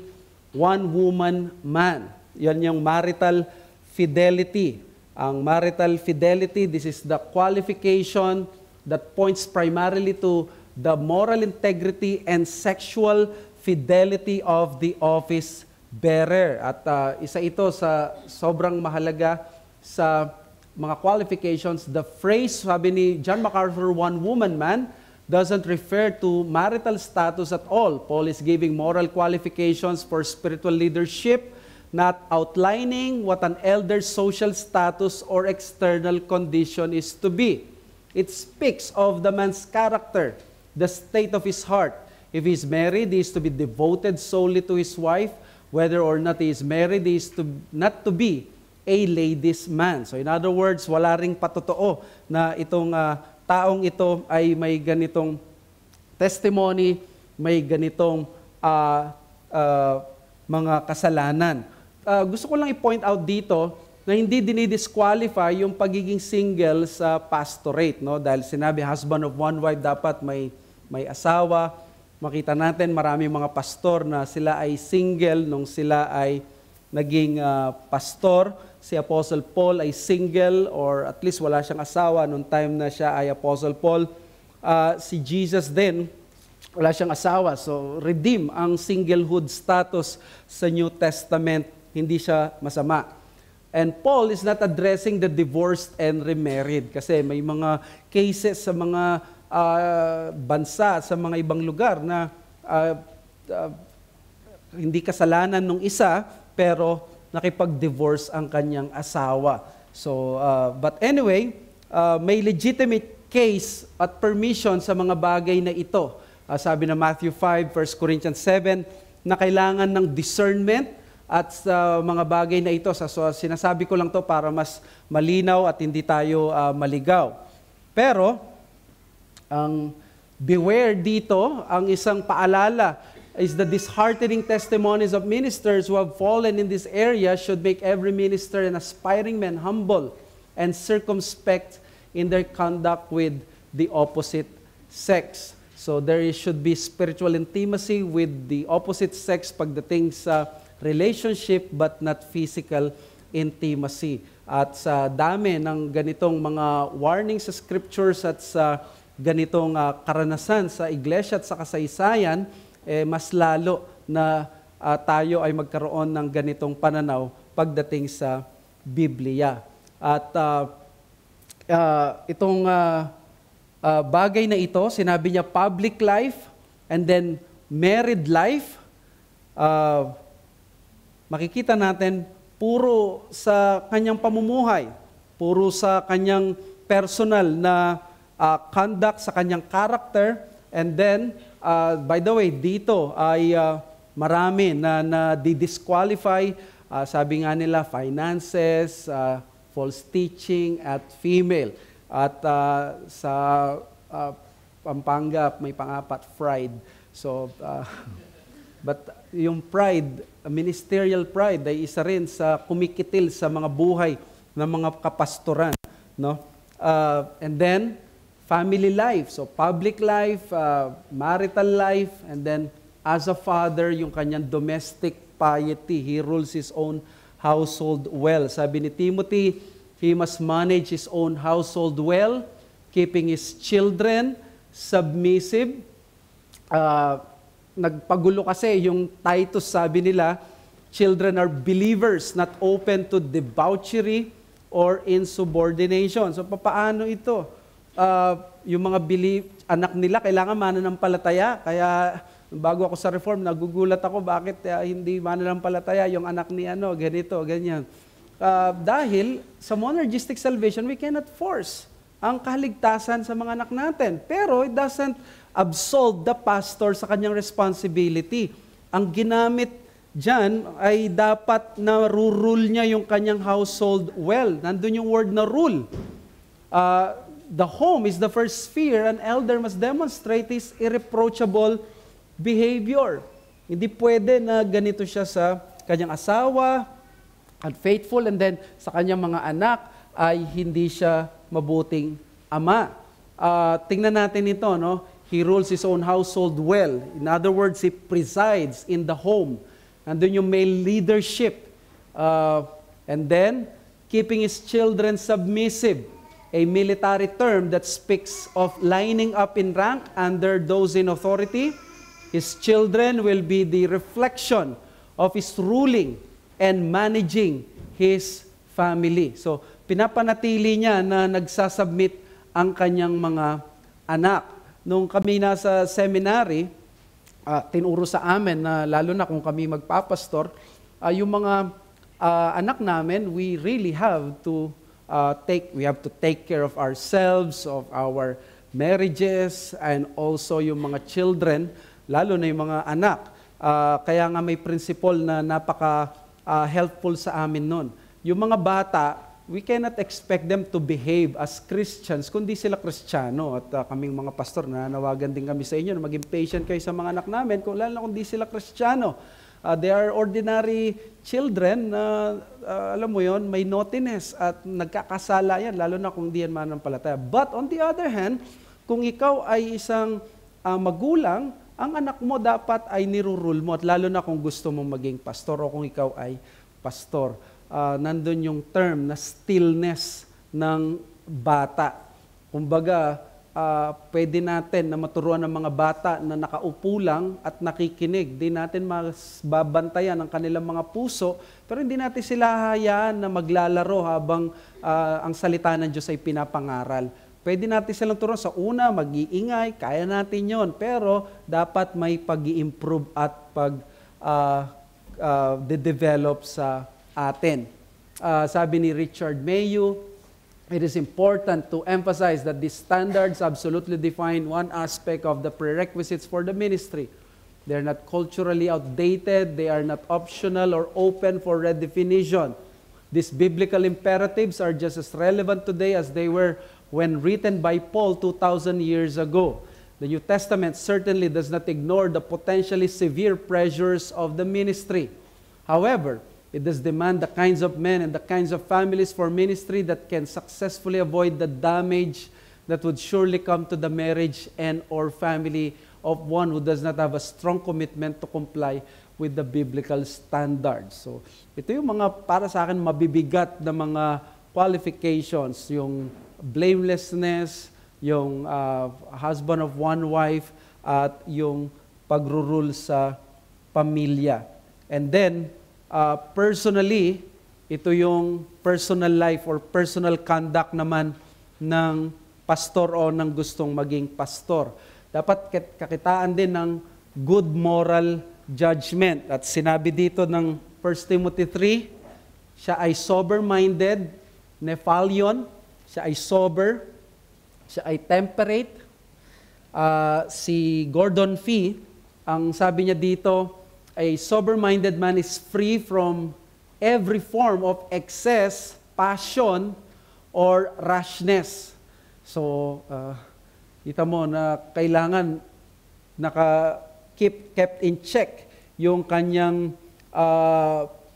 Speaker 1: one woman man. Yan yung marital fidelity. Ang marital fidelity, this is the qualification that points primarily to the moral integrity and sexual fidelity of the office bearer. At isa ito sa sobrang mahalaga sa mga qualifications. The phrase, sabi ni John MacArthur, one woman man, doesn't refer to marital status at all. Paul is giving moral qualifications for spiritual leadership, not outlining what an elder's social status or external condition is to be. It speaks of the man's character, the state of his heart. If he's married, he is to be devoted solely to his wife. Whether or not he is married, he is not to be a ladies' man. So in other words, wala ring patotoo na itong taong ito ay may ganitong testimony, may ganitong mga kasalanan. Gusto ko lang i-point out dito na hindi dinidisqualify yung pagiging single sa pastorate, no? Dahil sinabi, husband of one wife, dapat may asawa. Makita natin maraming mga pastor na sila ay single nung sila ay naging pastor. Si Apostle Paul ay single or at least wala siyang asawa nung time na siya ay Apostle Paul. Si Jesus din, wala siyang asawa. So, redeem ang singlehood status sa New Testament. Hindi siya masama. And Paul is not addressing the divorced and remarried kasi may mga cases sa mga bansa, sa mga ibang lugar na hindi kasalanan nung isa pero nakipag-divorce ang kanyang asawa. So, but anyway, may legitimate case at permission sa mga bagay na ito. Sabi na Matthew 5, 1 Corinthians 7, na kailangan ng discernment at sa mga bagay na ito. So, sinasabi ko lang to para mas malinaw at hindi tayo maligaw. Pero, ang beware dito, ang isang paalala is the disheartening testimonies of ministers who have fallen in this area should make every minister and aspiring man humble and circumspect in their conduct with the opposite sex. So there should be spiritual intimacy with the opposite sex pagdating sa relationship but not physical intimacy. At sa dami ng ganitong mga warnings sa scriptures at sa ganitong karanasan sa iglesia at sa kasaysayan, mas lalo na tayo ay magkaroon ng ganitong pananaw pagdating sa Biblia. At itong bagay na ito, sinabi niya public life and then married life, makikita natin puro sa kanyang pamumuhay, puro sa kanyang personal na conduct, sa kanyang character, and then, by the way, dito ay marami na di-disqualify, sabi nga nila, finances, false teaching, at female. At sa Pampanga, may pang-apat, pride. So, but yung pride, ministerial pride, ay isa rin sa kumikitil sa mga buhay ng mga kapastoran. No? And then, family life. So, public life, marital life, and then, as a father, yung kanyang domestic piety. He rules his own household well. Sabi ni Timothy, he must manage his own household well, keeping his children submissive. Nagpagulo kasi yung Titus, sabi nila, children are believers, not open to debauchery or insubordination. So, papaano ito? Yung mga anak nila, kailangan mananampalataya. Kaya, bago ako sa Reform, nagugulat ako, bakit hindi mananampalataya yung anak ni ganito, ganyan. Dahil sa monergistic salvation, we cannot force ang kaligtasan sa mga anak natin. Pero it doesn't absolve the pastor sa kanyang responsibility. Ang ginamit dyan ay dapat na rule niya yung kanyang household well. Nandun yung word na rule. The home is the first sphere. An elder must demonstrate his irreproachable behavior. Hindi pwede na ganito siya sa kanyang asawa, unfaithful, and then sa kanyang mga anak ay hindi siya mabuting ama. Tingnan natin ito, no? He rules his own household well. In other words, he presides in the home. Nandun yung male leadership. And then, keeping his children submissive. A military term that speaks of lining up in rank under those in authority. His children will be the reflection of his ruling and managing his family. So, pinapanatili niya na nagsasubmit ang kanyang mga anak. Nung kami nasa seminary, tinuro sa amin na lalo na kung kami magpapastor, yung mga anak namin, we really have to take care of ourselves, of our marriages, and also yung mga children, lalo na yung mga anak. Kaya nga may principle na napaka helpful sa amin nun. yung mga bata, we cannot expect them to behave as Christians kundi sila Kristiyano. At kaming mga pastor, nananawagan din kami sa inyo na maging patient kayo sa mga anak namin, lalo na kung di sila Kristiyano. They are ordinary children na, alam mo yon, may naughtiness at nagkakasala yan, lalo na kung di yan mananampalataya. But on the other hand, kung ikaw ay isang magulang, ang anak mo dapat ay nirurule mo, at lalo na kung gusto mong maging pastor o kung ikaw ay pastor. Nandun yung term na stillness ng bata. Kumbaga, pwede natin na maturuan ng mga bata na nakaupo lang at nakikinig. Di natin babantayan ang kanilang mga puso, pero hindi natin sila hayaan na maglalaro habang ang salita ng Diyos ay pinapangaral. Pwede natin silang turuan sa una, mag-iingay, kaya natin yon, pero dapat may pag-i-improve at pag-develop sa atin. Sabi ni Richard Mayu, it is important to emphasize that these standards absolutely define one aspect of the prerequisites for the ministry. They are not culturally outdated, they are not optional or open for redefinition. These biblical imperatives are just as relevant today as they were when written by Paul 2,000 years ago. The New Testament certainly does not ignore the potentially severe pressures of the ministry. However, it does demand the kinds of men and the kinds of families for ministry that can successfully avoid the damage that would surely come to the marriage and or family of one who does not have a strong commitment to comply with the biblical standards. So, ito yung mga, para sa akin, mabibigat na mga qualifications, yung blamelessness, yung husband of one wife, at yung pagrurule sa pamilya. And then, personally, ito yung personal life or personal conduct naman ng pastor o ng gustong maging pastor. Dapat kakitaan din ng good moral judgment. At sinabi dito ng 1 Timothy 3, siya ay sober-minded, nephalion, siya ay sober, siya ay temperate. Si Gordon Fee, ang sabi niya dito, a sober-minded man is free from every form of excess, passion, or rashness. So, kita mo na kailangan kept in check yung kanyang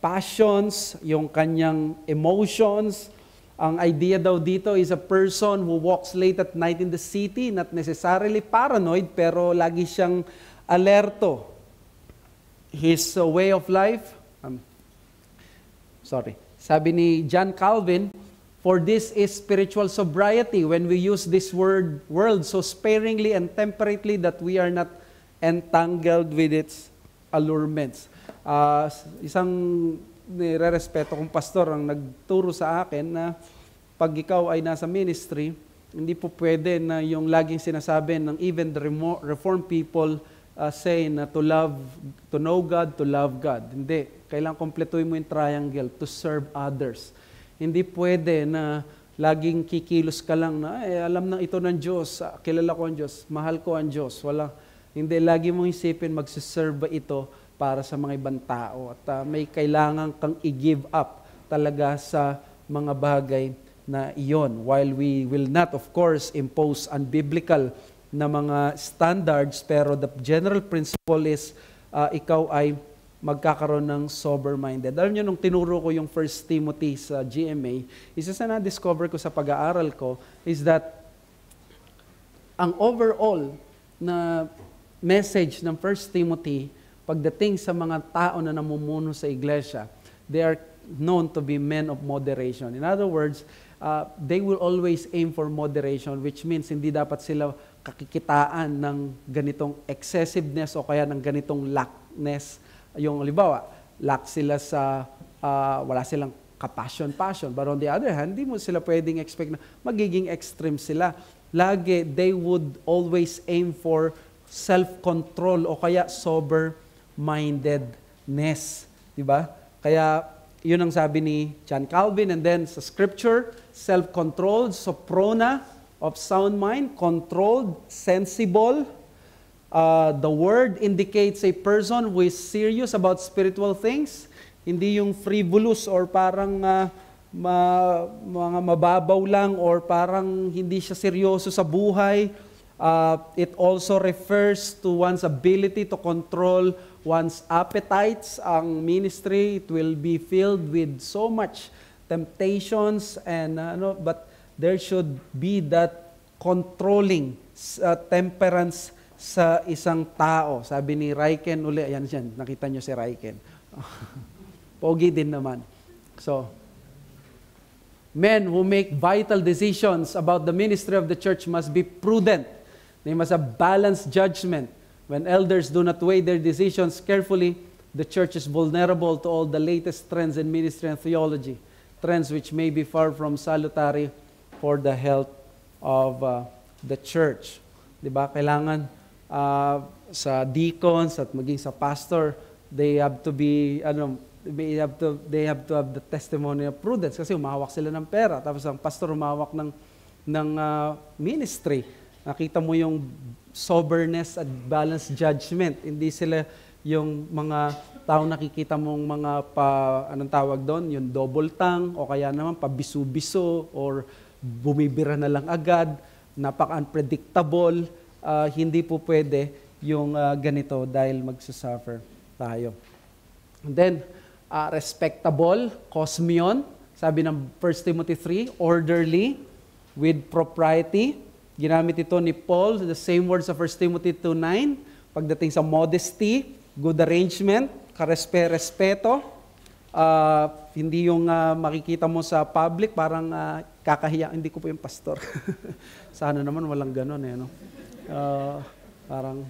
Speaker 1: passions, yung kanyang emotions. Ang idea daw dito is a person who walks late at night in the city, not necessarily paranoid, pero lagi siyang alerto. His way of life, sabi ni John Calvin, for this is spiritual sobriety when we use this world so sparingly and temperately that we are not entangled with its allurements. Isang nire-respeto kong pastor ang nagturo sa akin na pag ikaw ay nasa ministry, hindi po pwede na yung laging sinasabi ng even the Reformed people say na to know God, to love God. Hindi. Kailangan kompletuhin mo yung triangle, to serve others. Hindi pwede na laging kikilos ka lang na, alam na ito ng Diyos, kilala ko ang Diyos, mahal ko ang Diyos. Hindi, lagi mong isipin, magsiserve ba ito para sa mga ibang tao. At may kailangan kang i-give up talaga sa mga bagay na iyon. While we will not, of course, impose unbiblical na mga standards, pero the general principle is ikaw ay magkakaroon ng sober-minded. Alam niyo, nung tinuro ko yung 1 Timothy sa GMA, isa sa na-discover ko sa pag-aaral ko is that ang overall na message ng 1 Timothy pagdating sa mga tao na namumuno sa iglesia, they are known to be men of moderation. In other words, they will always aim for moderation, which means hindi dapat sila kakikitaan ng ganitong excessiveness o kaya ng ganitong lackness. Yung halimbawa, lack sila sa, wala silang passion. But on the other hand, hindi mo sila pwedeng expect na magiging extreme sila. Lagi, they would always aim for self-control o kaya sober-mindedness. Diba? Kaya, yun ang sabi ni John Calvin. And then sa scripture, self-controlled, soprona, of sound mind, controlled, sensible. The word indicates a person who is serious about spiritual things. hindi yung frivolous or parang mga mababaw lang or parang hindi siya seryoso sa buhay. It also refers to one's ability to control one's appetites. Ang ministry, it will be filled with so much temptations and but there should be that controlling temperance sa isang tao. Sabi ni Raiken uli, ayan siya, nakita nyo si Raiken. Pogi din naman. So, men who make vital decisions about the ministry of the church must be prudent. They must have balanced judgment. When elders do not weigh their decisions carefully, the church is vulnerable to all the latest trends in ministry and theology, trends which may be far from salutary for the health of the church. Diba? Kailangan sa deacons at maging sa pastor, they have to be, they have to have the testimony of prudence kasi umahawak sila ng pera. Tapos ang pastor umahawak ng ministry. Nakita mo yung soberness at balanced judgment. Hindi sila yung mga tao nakikita mong mga anong tawag doon, yung double tongue o kaya naman pabiso-biso or bumibira na lang agad, napaka-unpredictable. Hindi po pwede yung ganito dahil magsasuffer tayo. And then, respectable, kosmion, sabi ng 1 Timothy 3, orderly, with propriety. Ginamit ito ni Paul, the same words of 1 Timothy 2:9, pagdating sa modesty, good arrangement, karespeto, hindi yung makikita mo sa public, parang kakahiya, hindi ko po yung pastor. Sana naman walang ganon parang,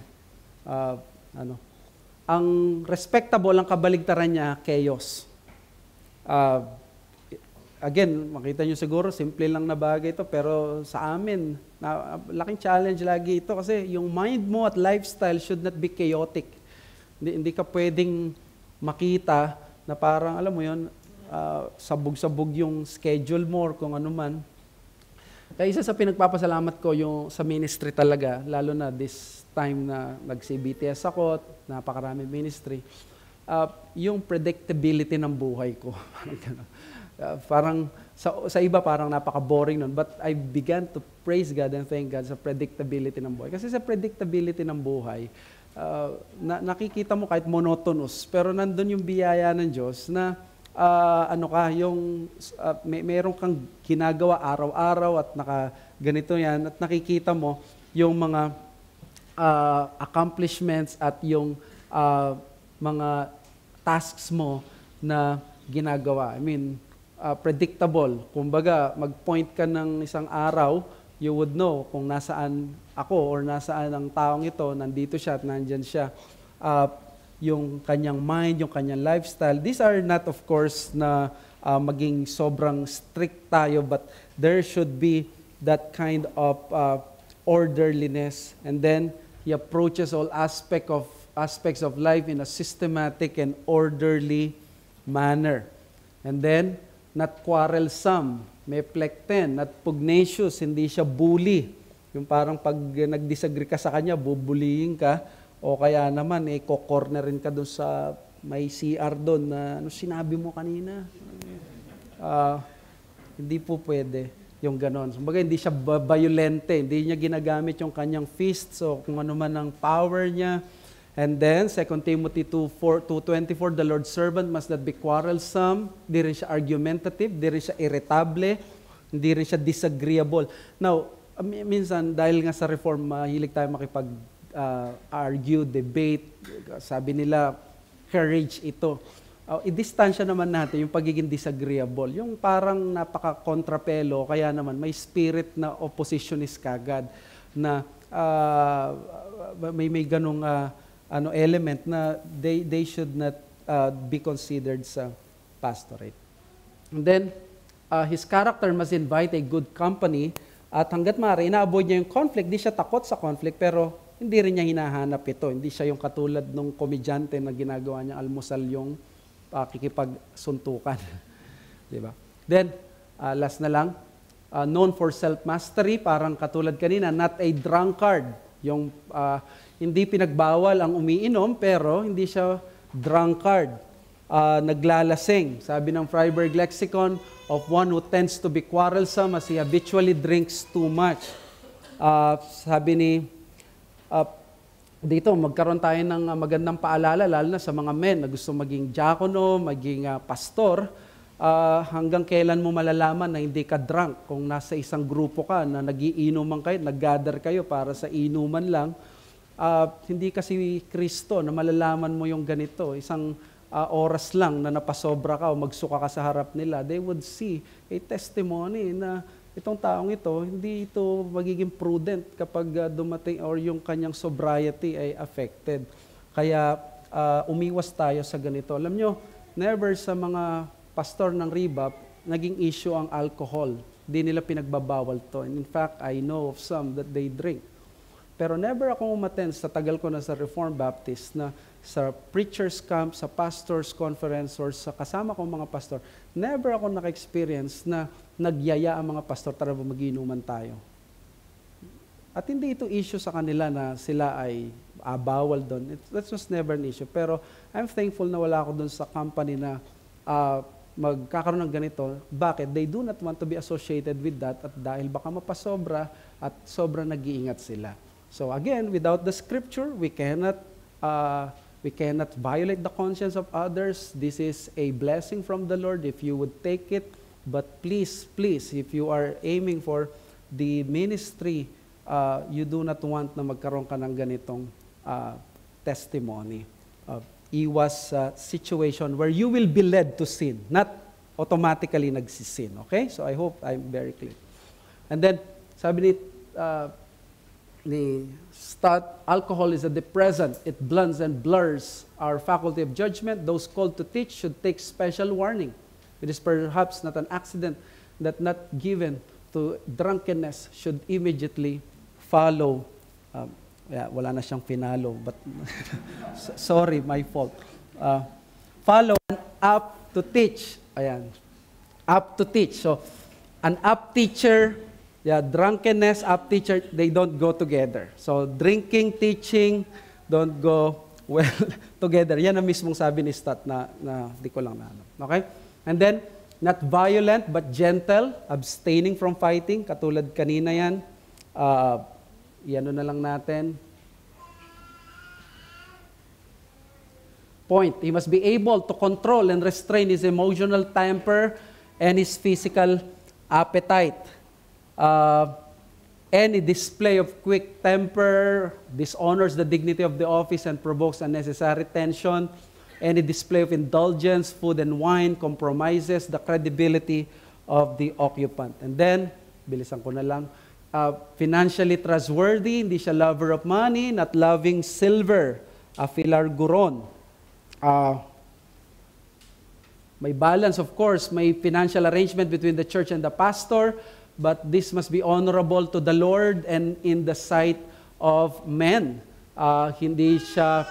Speaker 1: ang respectable, ang kabaligtaran niya, chaos. Again, makita nyo siguro, simple lang na bagay ito, pero sa amin, laking challenge lagi ito kasi yung mind mo at lifestyle should not be chaotic. Hindi ka pwedeng makita na parang, alam mo yun, sabog-sabog yung schedule mo or kung ano man. Kaya isa sa pinagpapasalamat ko yung sa ministry talaga, lalo na this time na nag-CBTS ako, napakarami ministry, yung predictability ng buhay ko. Parang sa iba parang napaka-boring nun, but I began to praise God and thank God sa predictability ng buhay. Kasi sa predictability ng buhay, nakikita mo kahit monotonous, pero nandun yung biyaya ng Diyos na meron kang ginagawa araw-araw at ganito yan, at nakikita mo yung mga accomplishments at yung mga tasks mo na ginagawa. I mean, predictable. Kumbaga, mag-point ka ng isang araw, you would know kung nasaan ako or nasaan ang taong ito, nandito siya at nandyan siya. Yung kanyang mind, yung kanyang lifestyle. These are not, of course, na maging sobrang strict tayo, but there should be that kind of orderliness. And then, he approaches all aspects of life in a systematic and orderly manner. And then, not quarrelsome, may plekten, not pugnacious, hindi siya bully. Yung parang pag nag-disagree ka sa kanya, bubulihin ka, o kaya naman, kokornerin ka doon sa may CR doon na, ano sinabi mo kanina? Hindi po pwede yung ganon. Kumbaga, hindi siya violente, hindi niya ginagamit yung kanyang fists o kung ano man ang power niya. And then, 2 Timothy 2:24, the Lord's servant must not be quarrelsome, hindi rin siya argumentative, hindi rin siya irritable, hindi rin siya disagreeable. Now, minsan, dahil nga sa reform, mahilig tayo argue, debate, sabi nila, courage ito. I-distansya naman natin yung pagiging disagreeable, yung parang napaka-kontrapelo, kaya naman may spirit na oppositionist kagad, na may ganong element na they should not be considered sa pastorate. And then, his character must invite a good company, at hanggat maaari, ina-avoid niya yung conflict, di siya takot sa conflict, pero hindi rin niya hinahanap ito. Hindi siya yung katulad ng komedyante na ginagawa niya almusal yung kikipagsuntukan. Diba? Then, last na lang, known for self-mastery, parang katulad kanina, not a drunkard. Yung hindi pinagbawal ang umiinom, pero hindi siya drunkard. naglalasing. Sabi ng Freiburg Lexicon, of one who tends to be quarrelsome as he habitually drinks too much. Sabi ni dito, magkaroon tayo ng magandang paalala, lalo na sa mga men na gusto maging diakono, maging pastor, hanggang kailan mo malalaman na hindi ka drunk kung nasa isang grupo ka na nagiinuman kayo, nag-gather kayo para sa inuman lang. Hindi kasi Kristo na malalaman mo yung ganito, isang oras lang na napasobra ka o magsuka ka sa harap nila, they would see a testimony na itong taong ito, hindi ito magiging prudent kapag dumating or yung kanyang sobriety ay affected. Kaya umiwas tayo sa ganito. Alam nyo, never sa mga pastor ng Rebap, naging issue ang alcohol. Hindi nila pinagbabawal to. And in fact, I know of some that they drink. Pero never akong umattend sa tagal ko na sa Reformed Baptist na sa preacher's camp, sa pastor's conference, or sa kasama kong mga pastor, never ako naka-experience na nagyaya ang mga pastor, tara ba mag-inuman tayo. At hindi ito issue sa kanila na sila ay bawal doon. That was never an issue. Pero I'm thankful na wala ako doon sa company na magkakaroon ng ganito. Bakit? They do not want to be associated with that at dahil baka mapasobra at sobra nag-iingat sila. So again, without the scripture, we cannot violate the conscience of others. This is a blessing from the Lord if you would take it. But please, if you are aiming for the ministry, you do not want na magkaroon ka ng ganitong testimony. Iwas situation where you will be led to sin, not automatically nagsisin. Okay? So I hope I'm very clear. And then, sabi ni Stott, alcohol is a depressant. It blunts and blurs our faculty of judgment. Those called to teach should take special warning. It is perhaps not an accident that not given to drunkenness should immediately follow. Wala na siyang finalo, but sorry, my fault. Follow and up to teach. Ayan. Up to teach. So, an up teacher, drunkenness, up teacher, they don't go together. So, drinking, teaching, don't go well together. Yan ang mismong sabi ni Stott na di ko lang na ano. Okay? And then, not violent but gentle, abstaining from fighting, katulad kanina yan. Iano na lang natin. Point, he must be able to control and restrain his emotional temper and his physical appetite. Any display of quick temper dishonors the dignity of the office and provokes unnecessary tension. Any display of indulgence, food and wine, compromises the credibility of the occupant. And then, bilisan ko na lang, financially trustworthy, hindi siya lover of money, not loving silver, philarguron. May balance, of course, may financial arrangement between the church and the pastor, but this must be honorable to the Lord and in the sight of men. Hindi siya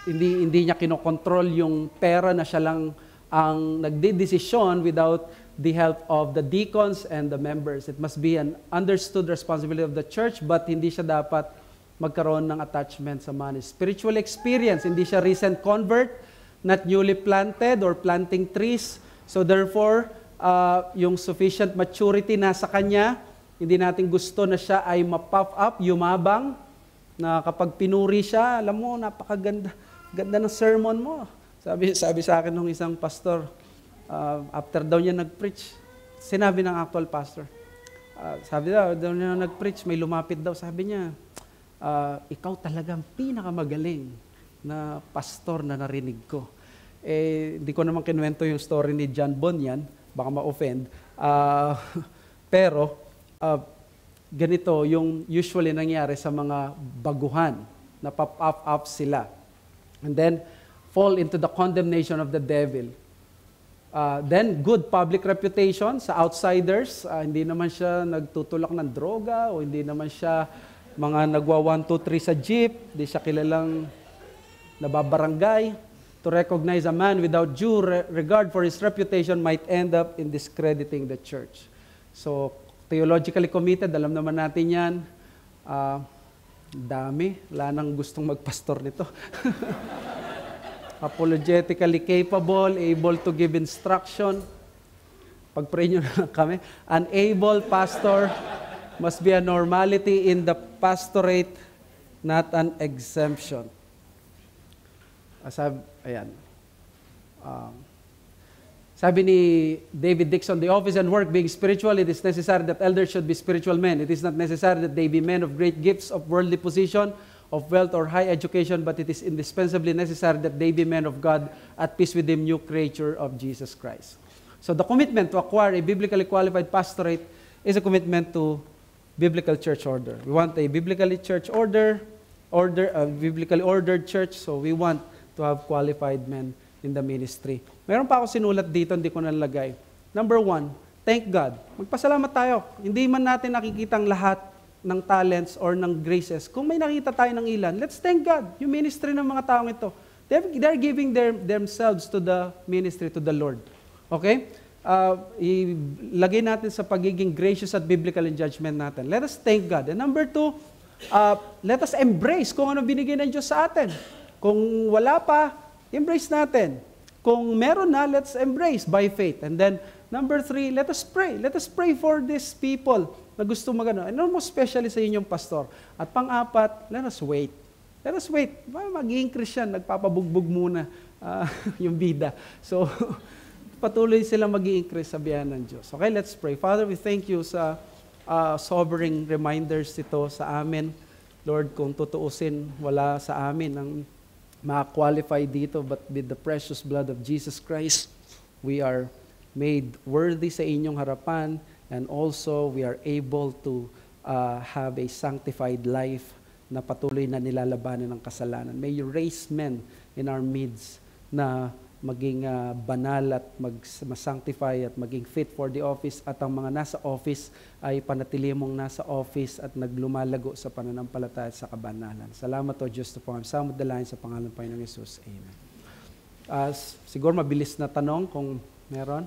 Speaker 1: hindi niya kinokontrol yung pera na siya lang ang nagdedesisyon without the help of the deacons and the members. It must be an understood responsibility of the church, but hindi siya dapat magkaroon ng attachment sa money. Spiritual experience, hindi siya recent convert, not newly planted or planting trees. So therefore, yung sufficient maturity nasa kanya, hindi natin gusto na siya ay ma-puff up, yumabang, na kapag pinuri siya, alam mo, napakaganda ng sermon mo. Sabi sa akin ng isang pastor, after daw niya nag-preach, sinabi ng actual pastor, sabi daw niya nag-preach, may lumapit daw, sabi niya, ikaw talagang pinakamagaling na pastor na narinig ko. Hindi ko naman kinuwento yung story ni John Bunyan, baka ma-offend. Pero, ganito yung usually nangyari sa mga baguhan, na pop-up sila. And then, fall into the condemnation of the devil. Then, good public reputation sa outsiders. Hindi naman siya nagtutulak ng droga o hindi naman siya mga nagwa 1, 2, 3 sa jeep. Hindi siya kilalang nababarangay. To recognize a man without due regard for his reputation might end up in discrediting the church. So, theologically committed, alam naman natin yan. Dami. Wala nang gustong magpastor nito. apologetically capable, able to give instruction. Pag-pray nyo na kami. An able pastor must be a normality in the pastorate, not an exemption. Ayan. Sabi ni David Dixon, the office and work being spiritual, it is necessary that elders should be spiritual men. It is not necessary that they be men of great gifts, of worldly position, of wealth, or high education, but it is indispensably necessary that they be men of God, at peace with the new creature of Jesus Christ. So the commitment to acquire a biblically qualified pastorate is a commitment to biblical church order. We want a biblically biblically ordered church, so we want to have qualified men in the ministry. Meron pa ako sinulat dito, hindi ko nalagay. Number 1, thank God. Magpasalamat tayo. Hindi man natin nakikita ang lahat ng talents or ng graces. Kung may nakita tayo ng ilan, let's thank God. Yung ministry ng mga taong ito, they're giving themselves to the ministry, to the Lord. Okay? Ilagay natin sa pagiging gracious at biblical in judgment natin. Let us thank God. And number 2, let us embrace kung ano binigay ng Diyos sa atin. Kung wala pa, embrace natin. Kung meron na, let's embrace by faith. And then, number 3, let us pray. Let us pray for these people na gusto magano. Ano mo especially sa inyong pastor. At pang-4, let us wait. Let us wait. Magiging Christian, nagpapabugbog muna yung bida. So, patuloy silang mag-i-increase sa biyaya ng Diyos. Okay, let's pray. Father, we thank you sa sobering reminders ito sa amin. Lord, kung tutuusin, wala sa amin ang ma-qualify dito, but with the precious blood of Jesus Christ, we are made worthy sa inyong harapan, and also we are able to have a sanctified life na patuloy na nilalabanan ng kasalanan. May you raise men in our midst na maging banal at masanctify at maging fit for the office, at ang mga nasa office ay panatili mong nasa office at naglumalago sa pananampalataya at sa kabanalan. Salamat o Diyos to form. Some of the lines sa pangalan ng Panginoong Jesus. Amen. Siguro mabilis na tanong kung meron.